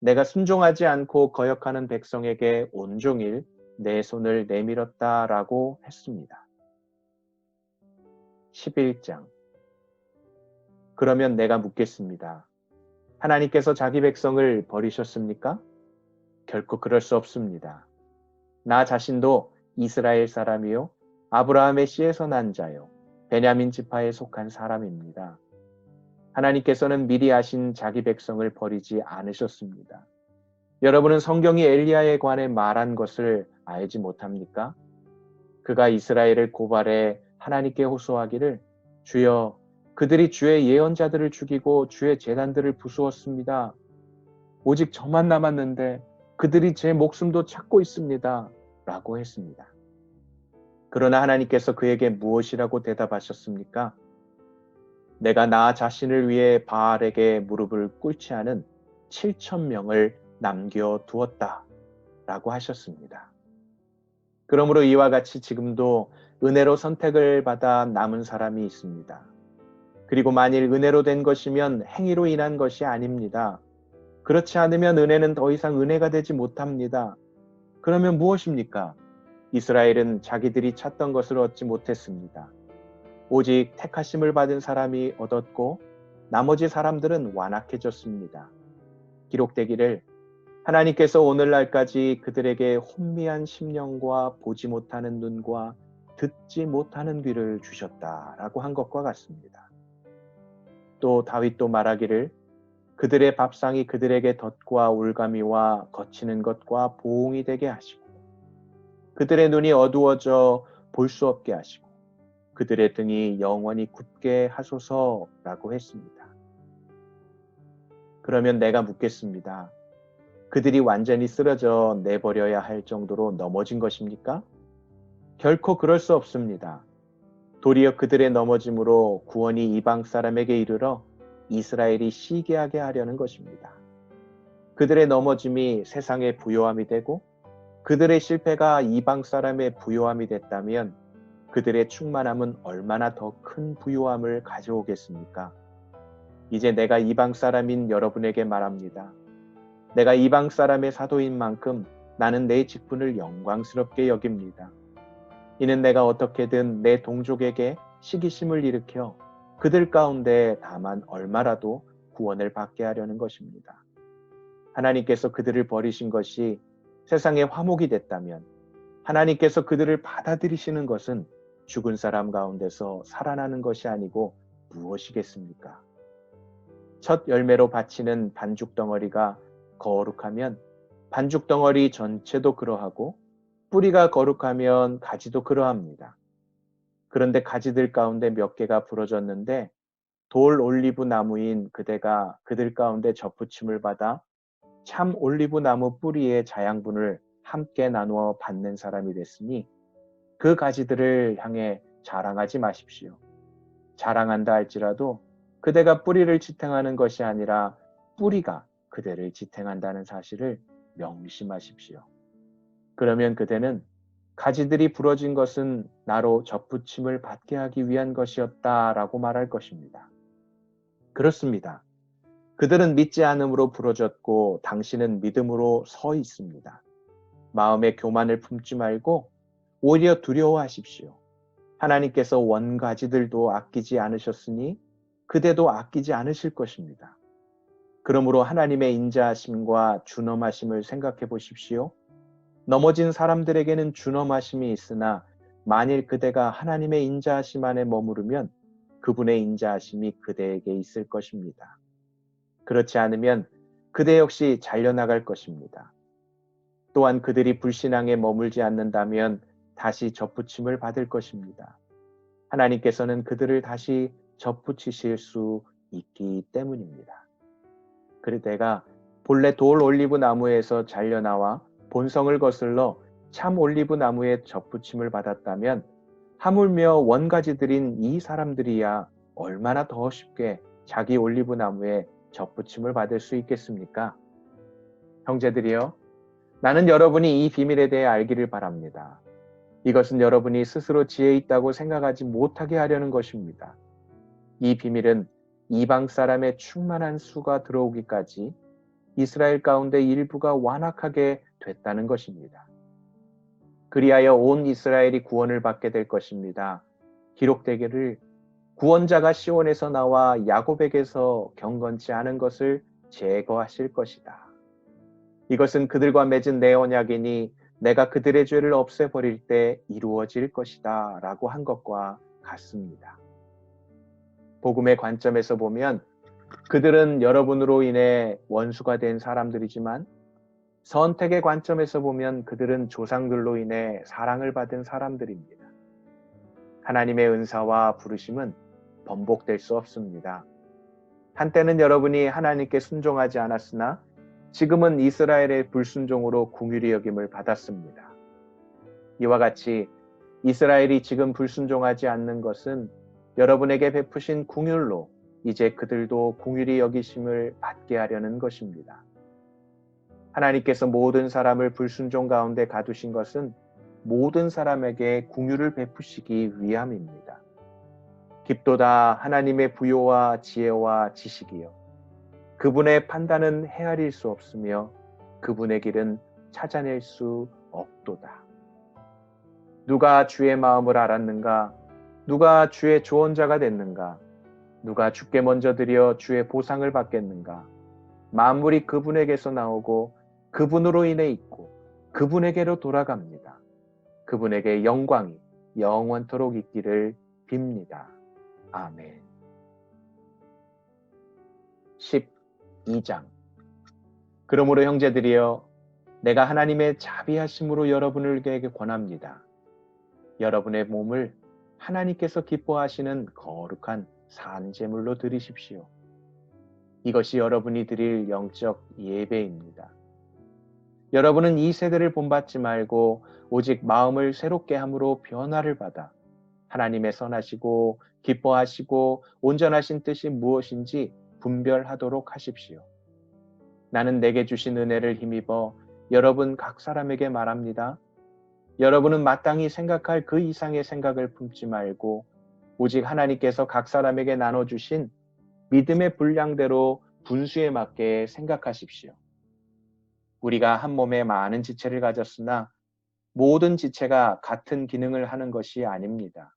내가 순종하지 않고 거역하는 백성에게 온종일 내 손을 내밀었다라고 했습니다. 11장. 그러면 내가 묻겠습니다. 하나님께서 자기 백성을 버리셨습니까? 결코 그럴 수 없습니다. 나 자신도 이스라엘 사람이요 아브라함의 씨에서 난 자요 베냐민 지파에 속한 사람입니다. 하나님께서는 미리 아신 자기 백성을 버리지 않으셨습니다. 여러분은 성경이 엘리야에 관해 말한 것을 알지 못합니까? 그가 이스라엘을 고발해 하나님께 호소하기를 주여 그들이 주의 예언자들을 죽이고 주의 제단들을 부수었습니다. 오직 저만 남았는데 그들이 제 목숨도 찾고 있습니다. 라고 했습니다. 그러나 하나님께서 그에게 무엇이라고 대답하셨습니까? 내가 나 자신을 위해 바알에게 무릎을 꿇지 않은 7,000명을 남겨두었다. 라고 하셨습니다. 그러므로 이와 같이 지금도 은혜로 선택을 받아 남은 사람이 있습니다. 그리고 만일 은혜로 된 것이면 행위로 인한 것이 아닙니다. 그렇지 않으면 은혜는 더 이상 은혜가 되지 못합니다. 그러면 무엇입니까? 이스라엘은 자기들이 찾던 것을 얻지 못했습니다. 오직 택하심을 받은 사람이 얻었고 나머지 사람들은 완악해졌습니다. 기록되기를 하나님께서 오늘날까지 그들에게 혼미한 심령과 보지 못하는 눈과 듣지 못하는 귀를 주셨다라고 한 것과 같습니다. 또 다윗도 말하기를 그들의 밥상이 그들에게 덫과 올가미와 거치는 것과 보응이 되게 하시고 그들의 눈이 어두워져 볼 수 없게 하시고 그들의 등이 영원히 굳게 하소서라고 했습니다. 그러면 내가 묻겠습니다. 그들이 완전히 쓰러져 내버려야 할 정도로 넘어진 것입니까? 결코 그럴 수 없습니다. 도리어 그들의 넘어짐으로 구원이 이방 사람에게 이르러 이스라엘이 시기하게 하려는 것입니다. 그들의 넘어짐이 세상의 부요함이 되고 그들의 실패가 이방 사람의 부요함이 됐다면 그들의 충만함은 얼마나 더 큰 부요함을 가져오겠습니까? 이제 내가 이방 사람인 여러분에게 말합니다. 내가 이방 사람의 사도인 만큼 나는 내 직분을 영광스럽게 여깁니다. 이는 내가 어떻게든 내 동족에게 시기심을 일으켜 그들 가운데 다만 얼마라도 구원을 받게 하려는 것입니다. 하나님께서 그들을 버리신 것이 세상의 화목이 됐다면 하나님께서 그들을 받아들이시는 것은 죽은 사람 가운데서 살아나는 것이 아니고 무엇이겠습니까? 첫 열매로 바치는 반죽 덩어리가 거룩하면 반죽 덩어리 전체도 그러하고 뿌리가 거룩하면 가지도 그러합니다. 그런데 가지들 가운데 몇 개가 부러졌는데 돌 올리브 나무인 그대가 그들 가운데 접붙임을 받아 참 올리브 나무 뿌리의 자양분을 함께 나누어 받는 사람이 됐으니 그 가지들을 향해 자랑하지 마십시오. 자랑한다 할지라도 그대가 뿌리를 지탱하는 것이 아니라 뿌리가 그대를 지탱한다는 사실을 명심하십시오. 그러면 그대는 가지들이 부러진 것은 나로 접붙임을 받게 하기 위한 것이었다라고 말할 것입니다. 그렇습니다. 그들은 믿지 않음으로 부러졌고 당신은 믿음으로 서 있습니다. 마음의 교만을 품지 말고 오히려 두려워하십시오. 하나님께서 원가지들도 아끼지 않으셨으니 그대도 아끼지 않으실 것입니다. 그러므로 하나님의 인자하심과 준엄하심을 생각해 보십시오. 넘어진 사람들에게는 준엄하심이 있으나 만일 그대가 하나님의 인자하심 안에 머무르면 그분의 인자하심이 그대에게 있을 것입니다. 그렇지 않으면 그대 역시 잘려나갈 것입니다. 또한 그들이 불신앙에 머물지 않는다면 다시 접붙임을 받을 것입니다. 하나님께서는 그들을 다시 접붙이실 수 있기 때문입니다. 그래 내가 본래 돌 올리브 나무에서 잘려나와 본성을 거슬러 참 올리브 나무에 접붙임을 받았다면 하물며 원가지들인 이 사람들이야 얼마나 더 쉽게 자기 올리브 나무에 접붙임을 받을 수 있겠습니까? 형제들이여, 나는 여러분이 이 비밀에 대해 알기를 바랍니다. 이것은 여러분이 스스로 지혜 있다고 생각하지 못하게 하려는 것입니다. 이 비밀은 이방 사람의 충만한 수가 들어오기까지 이스라엘 가운데 일부가 완악하게 됐다는 것입니다. 그리하여 온 이스라엘이 구원을 받게 될 것입니다. 기록되기를 구원자가 시온에서 나와 야곱에게서 경건치 않은 것을 제거하실 것이다. 이것은 그들과 맺은 내 언약이니 내가 그들의 죄를 없애버릴 때 이루어질 것이다 라고 한 것과 같습니다. 복음의 관점에서 보면 그들은 여러분으로 인해 원수가 된 사람들이지만 선택의 관점에서 보면 그들은 조상들로 인해 사랑을 받은 사람들입니다. 하나님의 은사와 부르심은 번복될 수 없습니다. 한때는 여러분이 하나님께 순종하지 않았으나 지금은 이스라엘의 불순종으로 긍휼히 여김을 받았습니다. 이와 같이 이스라엘이 지금 불순종하지 않는 것은 여러분에게 베푸신 긍휼로 이제 그들도 긍휼히 여기심을 받게 하려는 것입니다. 하나님께서 모든 사람을 불순종 가운데 가두신 것은 모든 사람에게 긍휼을 베푸시기 위함입니다. 깊도다 하나님의 부요와 지혜와 지식이요 그분의 판단은 헤아릴 수 없으며 그분의 길은 찾아낼 수 없도다. 누가 주의 마음을 알았는가? 누가 주의 조언자가 됐는가? 누가 주께 먼저 드려 주의 보상을 받겠는가? 만물이 그분에게서 나오고 그분으로 인해 있고 그분에게로 돌아갑니다. 그분에게 영광이 영원토록 있기를 빕니다. 아멘. 12장. 그러므로 형제들이여 내가 하나님의 자비하심으로 여러분에게 권합니다. 여러분의 몸을 하나님께서 기뻐하시는 거룩한 산제물로 드리십시오. 이것이 여러분이 드릴 영적 예배입니다. 여러분은 이 세대를 본받지 말고 오직 마음을 새롭게 함으로 변화를 받아 하나님의 선하시고 기뻐하시고 온전하신 뜻이 무엇인지 분별하도록 하십시오. 나는 내게 주신 은혜를 힘입어 여러분 각 사람에게 말합니다. 여러분은 마땅히 생각할 그 이상의 생각을 품지 말고 오직 하나님께서 각 사람에게 나눠주신 믿음의 분량대로 분수에 맞게 생각하십시오. 우리가 한 몸에 많은 지체를 가졌으나 모든 지체가 같은 기능을 하는 것이 아닙니다.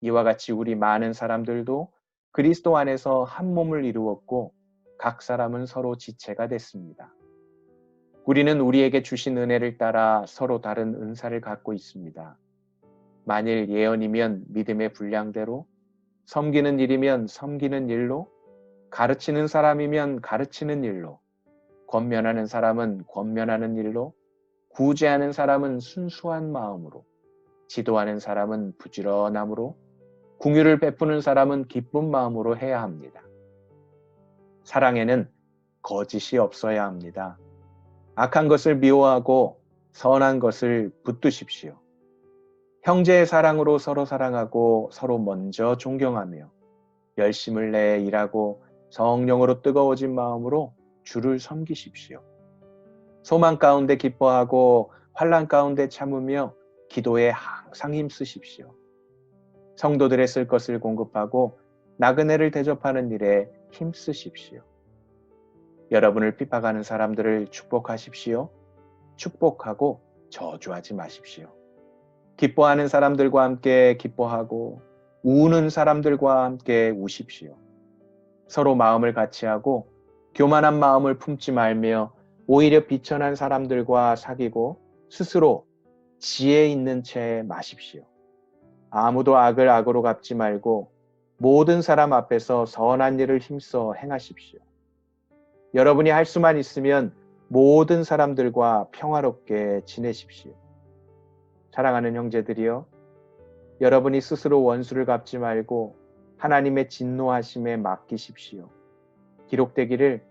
이와 같이 우리 많은 사람들도 그리스도 안에서 한 몸을 이루었고 각 사람은 서로 지체가 됐습니다. 우리는 우리에게 주신 은혜를 따라 서로 다른 은사를 갖고 있습니다. 만일 예언이면 믿음의 분량대로, 섬기는 일이면 섬기는 일로, 가르치는 사람이면 가르치는 일로, 권면하는 사람은 권면하는 일로, 구제하는 사람은 순수한 마음으로, 지도하는 사람은 부지런함으로, 긍휼을 베푸는 사람은 기쁜 마음으로 해야 합니다. 사랑에는 거짓이 없어야 합니다. 악한 것을 미워하고 선한 것을 붙드십시오. 형제의 사랑으로 서로 사랑하고 서로 먼저 존경하며 열심을 내어 일하고 성령으로 뜨거워진 마음으로 주를 섬기십시오. 소망 가운데 기뻐하고 환난 가운데 참으며 기도에 항상 힘쓰십시오. 성도들의 쓸 것을 공급하고 나그네를 대접하는 일에 힘쓰십시오. 여러분을 핍박하는 사람들을 축복하십시오. 축복하고 저주하지 마십시오. 기뻐하는 사람들과 함께 기뻐하고 우는 사람들과 함께 우십시오. 서로 마음을 같이하고 교만한 마음을 품지 말며 오히려 비천한 사람들과 사귀고 스스로 지혜 있는 채 마십시오. 아무도 악을 악으로 갚지 말고 모든 사람 앞에서 선한 일을 힘써 행하십시오. 여러분이 할 수만 있으면 모든 사람들과 평화롭게 지내십시오. 사랑하는 형제들이여, 여러분이 스스로 원수를 갚지 말고 하나님의 진노하심에 맡기십시오. 기록되기를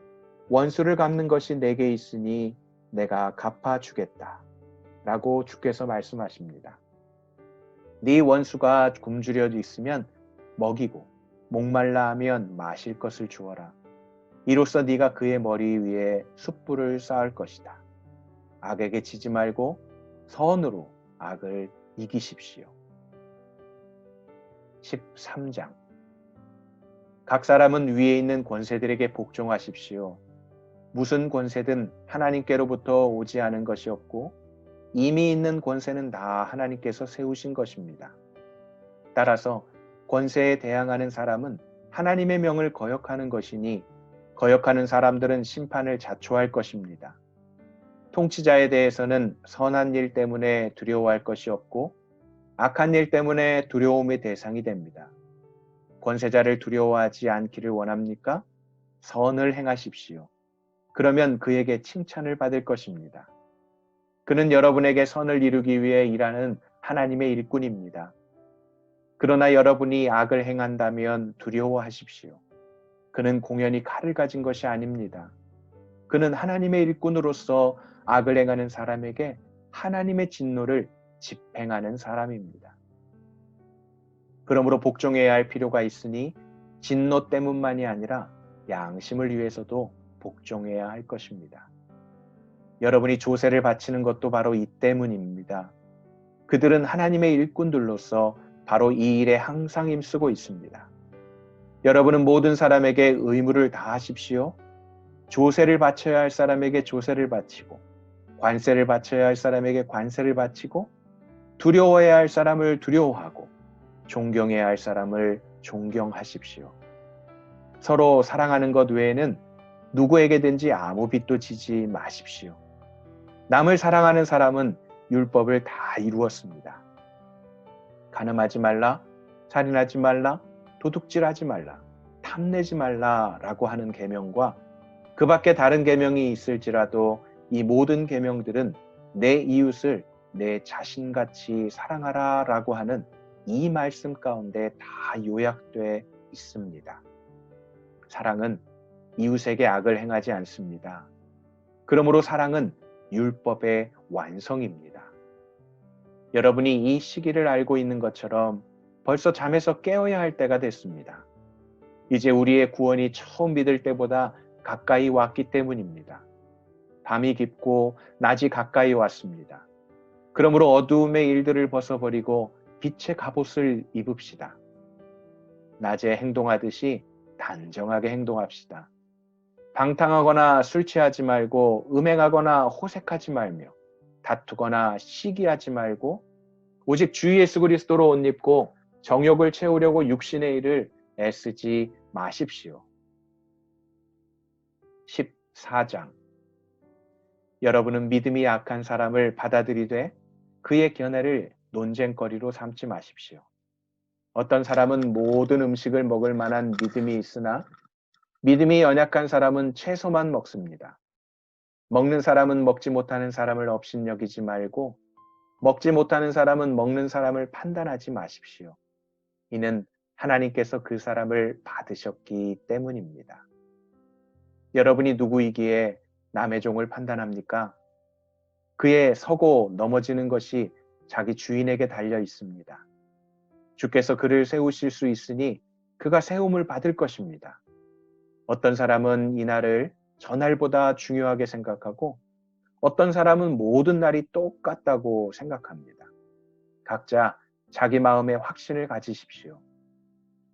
원수를 갚는 것이 내게 있으니 내가 갚아주겠다 라고 주께서 말씀하십니다. 네 원수가 굶주려 있으면 먹이고 목말라 하면 마실 것을 주어라. 이로써 네가 그의 머리 위에 숯불을 쌓을 것이다. 악에게 지지 말고 선으로 악을 이기십시오. 13장. 각 사람은 위에 있는 권세들에게 복종하십시오. 무슨 권세든 하나님께로부터 오지 않은 것이 없고 이미 있는 권세는 다 하나님께서 세우신 것입니다. 따라서 권세에 대항하는 사람은 하나님의 명을 거역하는 것이니 거역하는 사람들은 심판을 자초할 것입니다. 통치자에 대해서는 선한 일 때문에 두려워할 것이 없고 악한 일 때문에 두려움의 대상이 됩니다. 권세자를 두려워하지 않기를 원합니까? 선을 행하십시오. 그러면 그에게 칭찬을 받을 것입니다. 그는 여러분에게 선을 이루기 위해 일하는 하나님의 일꾼입니다. 그러나 여러분이 악을 행한다면 두려워하십시오. 그는 공연히 칼을 가진 것이 아닙니다. 그는 하나님의 일꾼으로서 악을 행하는 사람에게 하나님의 진노를 집행하는 사람입니다. 그러므로 복종해야 할 필요가 있으니 진노 때문만이 아니라 양심을 위해서도 복종해야 할 것입니다. 여러분이 조세를 바치는 것도 바로 이 때문입니다. 그들은 하나님의 일꾼들로서 바로 이 일에 항상 힘쓰고 있습니다. 여러분은 모든 사람에게 의무를 다하십시오. 조세를 바쳐야 할 사람에게 조세를 바치고 관세를 바쳐야 할 사람에게 관세를 바치고 두려워해야 할 사람을 두려워하고 존경해야 할 사람을 존경하십시오. 서로 사랑하는 것 외에는 누구에게든지 아무 빚도 지지 마십시오. 남을 사랑하는 사람은 율법을 다 이루었습니다. 간음하지 말라, 살인하지 말라, 도둑질하지 말라, 탐내지 말라라고 하는 계명과 그 밖에 다른 계명이 있을지라도 이 모든 계명들은 내 이웃을 내 자신같이 사랑하라라고 하는 이 말씀 가운데 다 요약돼 있습니다. 사랑은 이웃에게 악을 행하지 않습니다. 그러므로 사랑은 율법의 완성입니다. 여러분이 이 시기를 알고 있는 것처럼 벌써 잠에서 깨어야 할 때가 됐습니다. 이제 우리의 구원이 처음 믿을 때보다 가까이 왔기 때문입니다. 밤이 깊고 낮이 가까이 왔습니다. 그러므로 어두움의 일들을 벗어버리고 빛의 갑옷을 입읍시다. 낮에 행동하듯이 단정하게 행동합시다. 방탕하거나 술 취하지 말고 음행하거나 호색하지 말며 다투거나 시기하지 말고 오직 주 예수 그리스도로 옷 입고 정욕을 채우려고 육신의 일을 애쓰지 마십시오. 14장. 여러분은 믿음이 약한 사람을 받아들이되 그의 견해를 논쟁거리로 삼지 마십시오. 어떤 사람은 모든 음식을 먹을 만한 믿음이 있으나 믿음이 연약한 사람은 채소만 먹습니다. 먹는 사람은 먹지 못하는 사람을 업신여기지 말고 먹지 못하는 사람은 먹는 사람을 판단하지 마십시오. 이는 하나님께서 그 사람을 받으셨기 때문입니다. 여러분이 누구이기에 남의 종을 판단합니까? 그의 서고 넘어지는 것이 자기 주인에게 달려 있습니다. 주께서 그를 세우실 수 있으니 그가 세움을 받을 것입니다. 어떤 사람은 이 날을 전날보다 중요하게 생각하고 어떤 사람은 모든 날이 똑같다고 생각합니다. 각자 자기 마음에 확신을 가지십시오.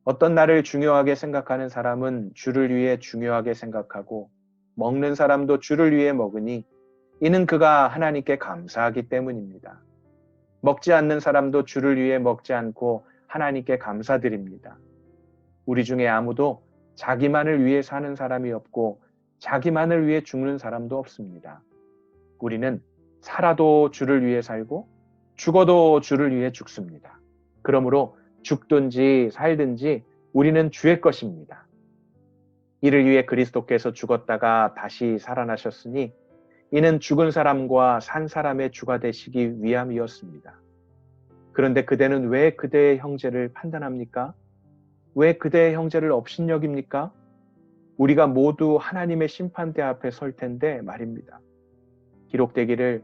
어떤 날을 중요하게 생각하는 사람은 주를 위해 중요하게 생각하고 먹는 사람도 주를 위해 먹으니 이는 그가 하나님께 감사하기 때문입니다. 먹지 않는 사람도 주를 위해 먹지 않고 하나님께 감사드립니다. 우리 중에 아무도 자기만을 위해 사는 사람이 없고 자기만을 위해 죽는 사람도 없습니다. 우리는 살아도 주를 위해 살고 죽어도 주를 위해 죽습니다. 그러므로 죽든지 살든지 우리는 주의 것입니다. 이를 위해 그리스도께서 죽었다가 다시 살아나셨으니 이는 죽은 사람과 산 사람의 주가 되시기 위함이었습니다. 그런데 그대는 왜 그대의 형제를 판단합니까? 왜 그대의 형제를 업신여깁니까? 우리가 모두 하나님의 심판대 앞에 설 텐데 말입니다. 기록되기를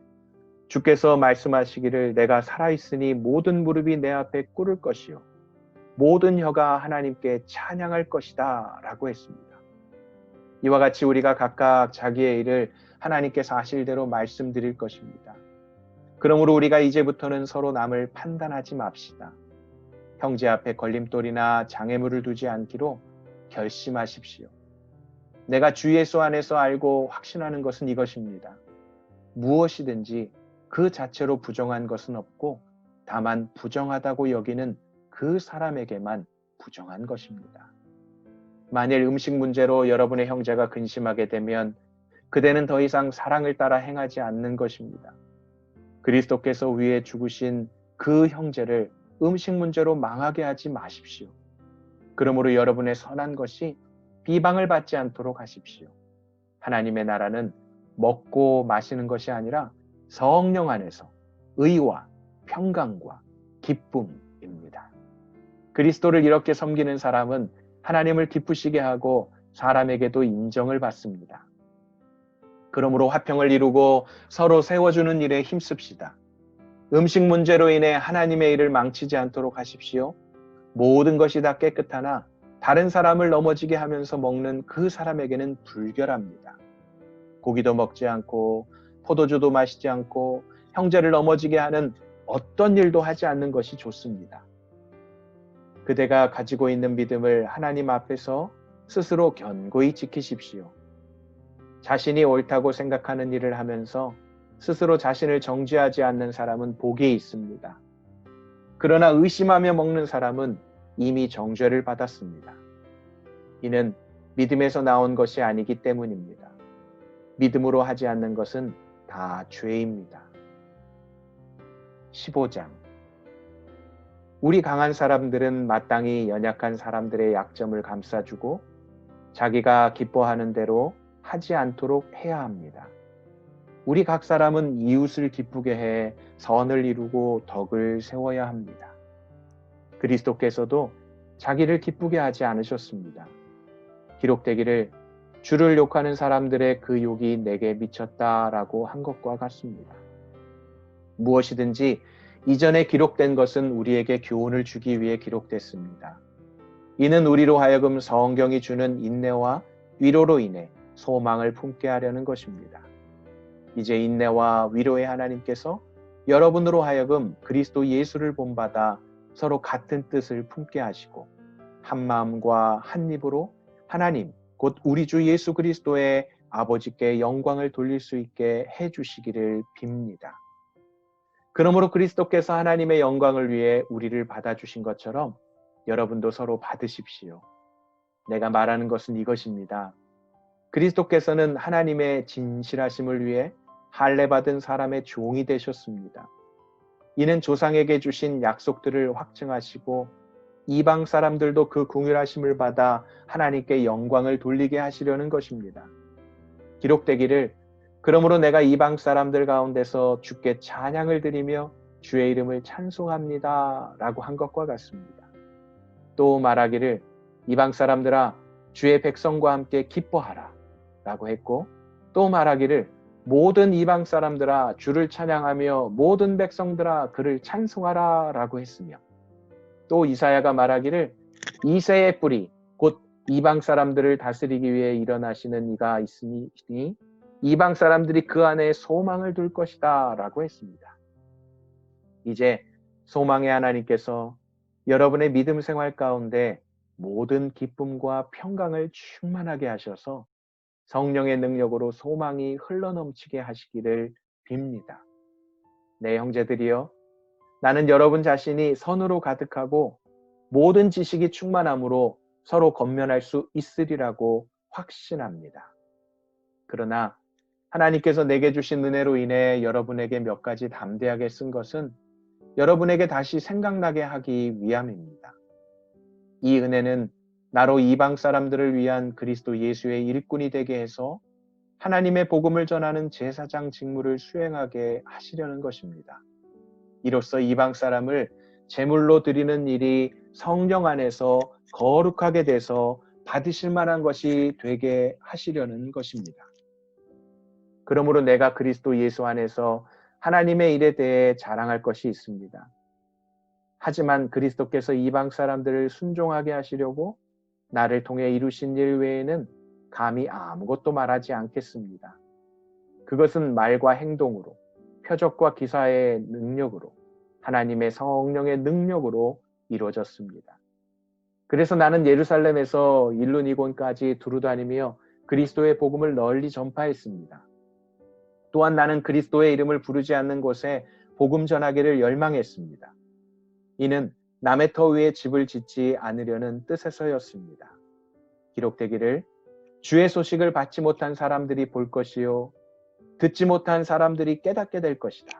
주께서 말씀하시기를 내가 살아있으니 모든 무릎이 내 앞에 꿇을 것이요 모든 혀가 하나님께 찬양할 것이다 라고 했습니다. 이와 같이 우리가 각각 자기의 일을 하나님께 사실대로 말씀드릴 것입니다. 그러므로 우리가 이제부터는 서로 남을 판단하지 맙시다. 형제 앞에 걸림돌이나 장애물을 두지 않기로 결심하십시오. 내가 주 예수 안에서 알고 확신하는 것은 이것입니다. 무엇이든지 그 자체로 부정한 것은 없고 다만 부정하다고 여기는 그 사람에게만 부정한 것입니다. 만일 음식 문제로 여러분의 형제가 근심하게 되면 그대는 더 이상 사랑을 따라 행하지 않는 것입니다. 그리스도께서 위해 죽으신 그 형제를 음식 문제로 망하게 하지 마십시오. 그러므로 여러분의 선한 것이 비방을 받지 않도록 하십시오. 하나님의 나라는 먹고 마시는 것이 아니라 성령 안에서 의와 평강과 기쁨입니다. 그리스도를 이렇게 섬기는 사람은 하나님을 기쁘시게 하고 사람에게도 인정을 받습니다. 그러므로 화평을 이루고 서로 세워주는 일에 힘씁시다. 음식 문제로 인해 하나님의 일을 망치지 않도록 하십시오. 모든 것이 다 깨끗하나 다른 사람을 넘어지게 하면서 먹는 그 사람에게는 불결합니다. 고기도 먹지 않고 포도주도 마시지 않고 형제를 넘어지게 하는 어떤 일도 하지 않는 것이 좋습니다. 그대가 가지고 있는 믿음을 하나님 앞에서 스스로 견고히 지키십시오. 자신이 옳다고 생각하는 일을 하면서 스스로 자신을 정죄하지 않는 사람은 복이 있습니다. 그러나 의심하며 먹는 사람은 이미 정죄를 받았습니다. 이는 믿음에서 나온 것이 아니기 때문입니다. 믿음으로 하지 않는 것은 다 죄입니다. 15장. 우리 강한 사람들은 마땅히 연약한 사람들의 약점을 감싸주고 자기가 기뻐하는 대로 하지 않도록 해야 합니다. 우리 각 사람은 이웃을 기쁘게 해 선을 이루고 덕을 세워야 합니다. 그리스도께서도 자기를 기쁘게 하지 않으셨습니다. 기록되기를 주를 욕하는 사람들의 그 욕이 내게 미쳤다라고 한 것과 같습니다. 무엇이든지 이전에 기록된 것은 우리에게 교훈을 주기 위해 기록됐습니다. 이는 우리로 하여금 성경이 주는 인내와 위로로 인해 소망을 품게 하려는 것입니다. 이제 인내와 위로의 하나님께서 여러분으로 하여금 그리스도 예수를 본받아 서로 같은 뜻을 품게 하시고 한 마음과 한 입으로 하나님 곧 우리 주 예수 그리스도의 아버지께 영광을 돌릴 수 있게 해주시기를 빕니다. 그러므로 그리스도께서 하나님의 영광을 위해 우리를 받아주신 것처럼 여러분도 서로 받으십시오. 내가 말하는 것은 이것입니다. 그리스도께서는 하나님의 진실하심을 위해 할례받은 사람의 종이 되셨습니다. 이는 조상에게 주신 약속들을 확증하시고 이방 사람들도 그 긍휼하심을 받아 하나님께 영광을 돌리게 하시려는 것입니다. 기록되기를 그러므로 내가 이방 사람들 가운데서 주께 찬양을 드리며 주의 이름을 찬송합니다 라고 한 것과 같습니다. 또 말하기를 이방 사람들아 주의 백성과 함께 기뻐하라 라고 했고 또 말하기를 모든 이방 사람들아 주를 찬양하며 모든 백성들아 그를 찬송하라 라고 했으며 또 이사야가 말하기를 이새의 뿌리 곧 이방 사람들을 다스리기 위해 일어나시는 이가 있으니 이방 사람들이 그 안에 소망을 둘 것이다 라고 했습니다. 이제 소망의 하나님께서 여러분의 믿음 생활 가운데 모든 기쁨과 평강을 충만하게 하셔서 성령의 능력으로 소망이 흘러넘치게 하시기를 빕니다. 네, 형제들이여, 나는 여러분 자신이 선으로 가득하고 모든 지식이 충만함으로 서로 권면할 수 있으리라고 확신합니다. 그러나 하나님께서 내게 주신 은혜로 인해 여러분에게 몇 가지 담대하게 쓴 것은 여러분에게 다시 생각나게 하기 위함입니다. 이 은혜는 나로 이방 사람들을 위한 그리스도 예수의 일꾼이 되게 해서 하나님의 복음을 전하는 제사장 직무를 수행하게 하시려는 것입니다. 이로써 이방 사람을 제물로 드리는 일이 성령 안에서 거룩하게 돼서 받으실 만한 것이 되게 하시려는 것입니다. 그러므로 내가 그리스도 예수 안에서 하나님의 일에 대해 자랑할 것이 있습니다. 하지만 그리스도께서 이방 사람들을 순종하게 하시려고 나를 통해 이루신 일 외에는 감히 아무것도 말하지 않겠습니다. 그것은 말과 행동으로, 표적과 기사의 능력으로, 하나님의 성령의 능력으로 이루어졌습니다. 그래서 나는 예루살렘에서 일루니곤까지 두루다니며 그리스도의 복음을 널리 전파했습니다. 또한 나는 그리스도의 이름을 부르지 않는 곳에 복음 전하기를 열망했습니다. 이는 남의 터 위에 집을 짓지 않으려는 뜻에서였습니다. 기록되기를 주의 소식을 받지 못한 사람들이 볼 것이요 듣지 못한 사람들이 깨닫게 될 것이다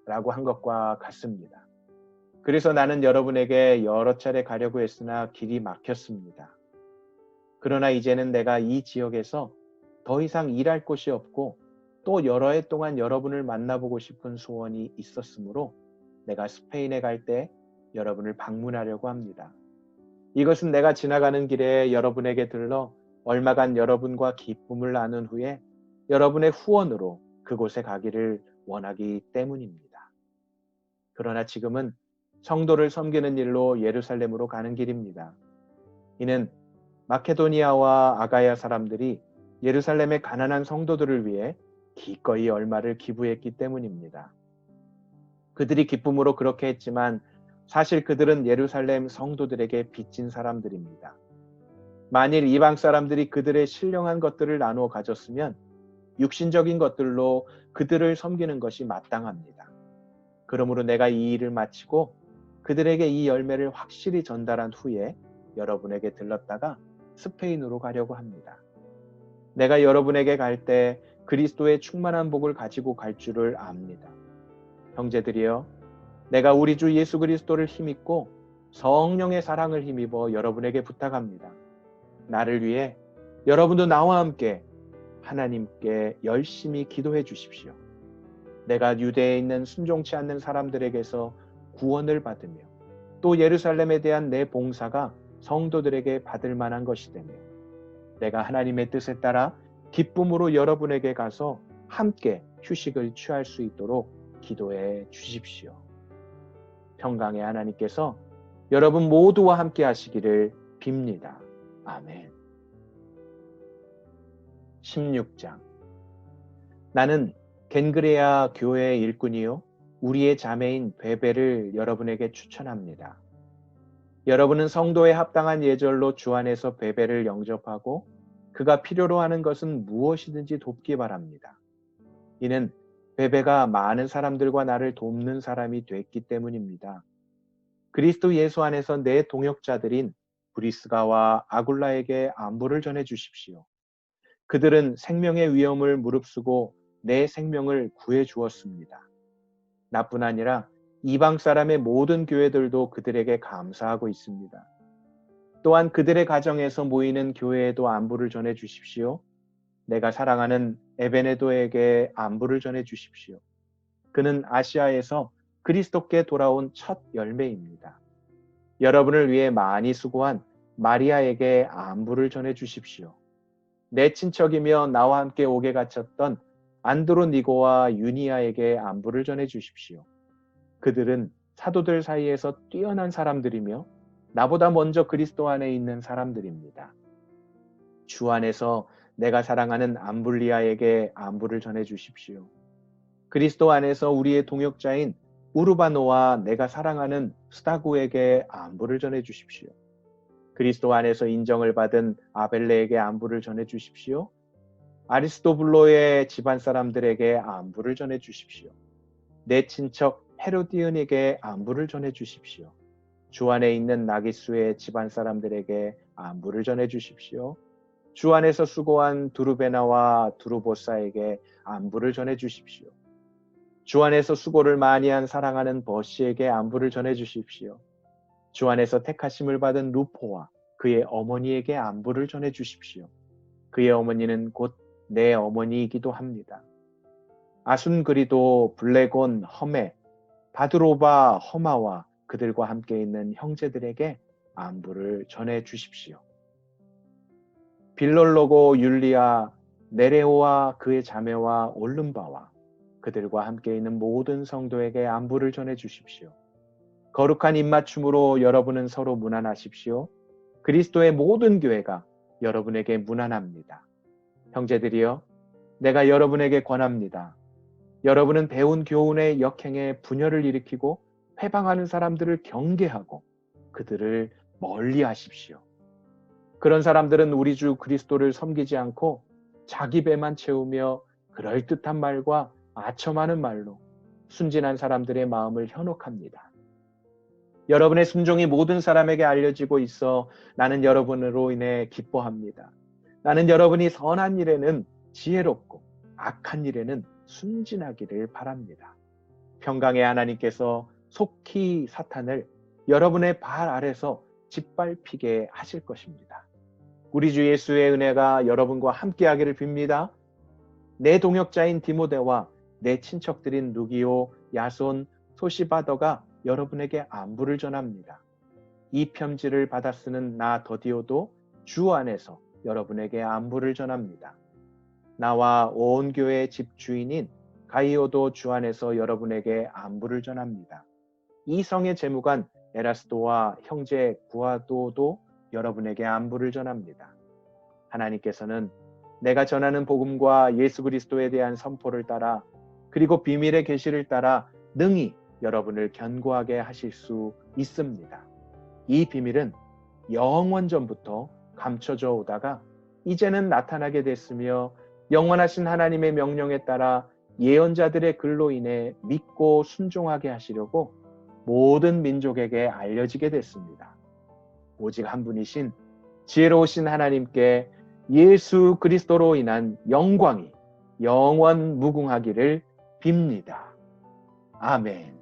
라고 한 것과 같습니다. 그래서 나는 여러분에게 여러 차례 가려고 했으나 길이 막혔습니다. 그러나 이제는 내가 이 지역에서 더 이상 일할 곳이 없고 또 여러 해 동안 여러분을 만나보고 싶은 소원이 있었으므로 내가 스페인에 갈 때 여러분을 방문하려고 합니다. 이것은 내가 지나가는 길에 여러분에게 들러 얼마간 여러분과 기쁨을 나눈 후에 여러분의 후원으로 그곳에 가기를 원하기 때문입니다. 그러나 지금은 성도를 섬기는 일로 예루살렘으로 가는 길입니다. 이는 마케도니아와 아가야 사람들이 예루살렘의 가난한 성도들을 위해 기꺼이 얼마를 기부했기 때문입니다. 그들이 기쁨으로 그렇게 했지만 사실 그들은 예루살렘 성도들에게 빚진 사람들입니다. 만일 이방 사람들이 그들의 신령한 것들을 나누어 가졌으면 육신적인 것들로 그들을 섬기는 것이 마땅합니다. 그러므로 내가 이 일을 마치고 그들에게 이 열매를 확실히 전달한 후에 여러분에게 들렀다가 스페인으로 가려고 합니다. 내가 여러분에게 갈 때 그리스도의 충만한 복을 가지고 갈 줄을 압니다. 형제들이여, 내가 우리 주 예수 그리스도를 힘입고 성령의 사랑을 힘입어 여러분에게 부탁합니다. 나를 위해 여러분도 나와 함께 하나님께 열심히 기도해 주십시오. 내가 유대에 있는 순종치 않는 사람들에게서 구원을 받으며 또 예루살렘에 대한 내 봉사가 성도들에게 받을 만한 것이 되며 내가 하나님의 뜻에 따라 기쁨으로 여러분에게 가서 함께 휴식을 취할 수 있도록 기도해 주십시오. 평강의 하나님께서 여러분 모두와 함께 하시기를 빕니다. 아멘. 16장. 나는 겐그레아 교회의 일꾼이요 우리의 자매인 베베를 여러분에게 추천합니다. 여러분은 성도에 합당한 예절로 주 안에서 베베를 영접하고 그가 필요로 하는 것은 무엇이든지 돕기 바랍니다. 이는 베베가 많은 사람들과 나를 돕는 사람이 됐기 때문입니다. 그리스도 예수 안에서 내 동역자들인 브리스가와 아굴라에게 안부를 전해 주십시오. 그들은 생명의 위험을 무릅쓰고 내 생명을 구해 주었습니다. 나뿐 아니라 이방 사람의 모든 교회들도 그들에게 감사하고 있습니다. 또한 그들의 가정에서 모이는 교회에도 안부를 전해 주십시오. 내가 사랑하는 에베네도에게 안부를 전해 주십시오. 그는 아시아에서 그리스도께 돌아온 첫 열매입니다. 여러분을 위해 많이 수고한 마리아에게 안부를 전해 주십시오. 내 친척이며 나와 함께 옥에 갇혔던 안드로니고와 유니아에게 안부를 전해 주십시오. 그들은 사도들 사이에서 뛰어난 사람들이며 나보다 먼저 그리스도 안에 있는 사람들입니다. 주 안에서 내가 사랑하는 암블리아에게 안부를 전해 주십시오. 그리스도 안에서 우리의 동역자인 우르바노와 내가 사랑하는 스타구에게 안부를 전해 주십시오. 그리스도 안에서 인정을 받은 아벨레에게 안부를 전해 주십시오. 아리스토블로의 집안 사람들에게 안부를 전해 주십시오. 내 친척 헤로디온에게 안부를 전해 주십시오. 주 안에 있는 나기수의 집안 사람들에게 안부를 전해 주십시오. 주 안에서 수고한 두루베나와 두루보사에게 안부를 전해 주십시오. 주 안에서 수고를 많이 한 사랑하는 버시에게 안부를 전해 주십시오. 주 안에서 택하심을 받은 루포와 그의 어머니에게 안부를 전해 주십시오. 그의 어머니는 곧 내 어머니이기도 합니다. 아순그리도, 블레곤, 험에, 바드로바, 허마와 그들과 함께 있는 형제들에게 안부를 전해 주십시오. 빌롤로고 율리아, 네레오와 그의 자매와 올름바와 그들과 함께 있는 모든 성도에게 안부를 전해 주십시오. 거룩한 입맞춤으로 여러분은 서로 문안하십시오. 그리스도의 모든 교회가 여러분에게 문안합니다. 형제들이여, 내가 여러분에게 권합니다. 여러분은 배운 교훈의 역행에 분열을 일으키고 회방하는 사람들을 경계하고 그들을 멀리 하십시오. 그런 사람들은 우리 주 그리스도를 섬기지 않고 자기 배만 채우며 그럴듯한 말과 아첨하는 말로 순진한 사람들의 마음을 현혹합니다. 여러분의 순종이 모든 사람에게 알려지고 있어 나는 여러분으로 인해 기뻐합니다. 나는 여러분이 선한 일에는 지혜롭고 악한 일에는 순진하기를 바랍니다. 평강의 하나님께서 속히 사탄을 여러분의 발 아래서 짓밟히게 하실 것입니다. 우리 주 예수의 은혜가 여러분과 함께하기를 빕니다. 내 동역자인 디모데와 내 친척들인 누기오, 야손, 소시바더가 여러분에게 안부를 전합니다. 이 편지를 받아 쓰는 나 더디오도 주 안에서 여러분에게 안부를 전합니다. 나와 온 교회의 집주인인 가이오도 주 안에서 여러분에게 안부를 전합니다. 이 성의 재무관 에라스도와 형제 구아도도 여러분에게 안부를 전합니다. 하나님께서는 내가 전하는 복음과 예수 그리스도에 대한 선포를 따라 그리고 비밀의 계시를 따라 능히 여러분을 견고하게 하실 수 있습니다. 이 비밀은 영원 전부터 감춰져 오다가 이제는 나타나게 됐으며 영원하신 하나님의 명령에 따라 예언자들의 글로 인해 믿고 순종하게 하시려고 모든 민족에게 알려지게 됐습니다. 오직 한 분이신 지혜로우신 하나님께 예수 그리스도로 인한 영광이 영원 무궁하기를 빕니다. 아멘.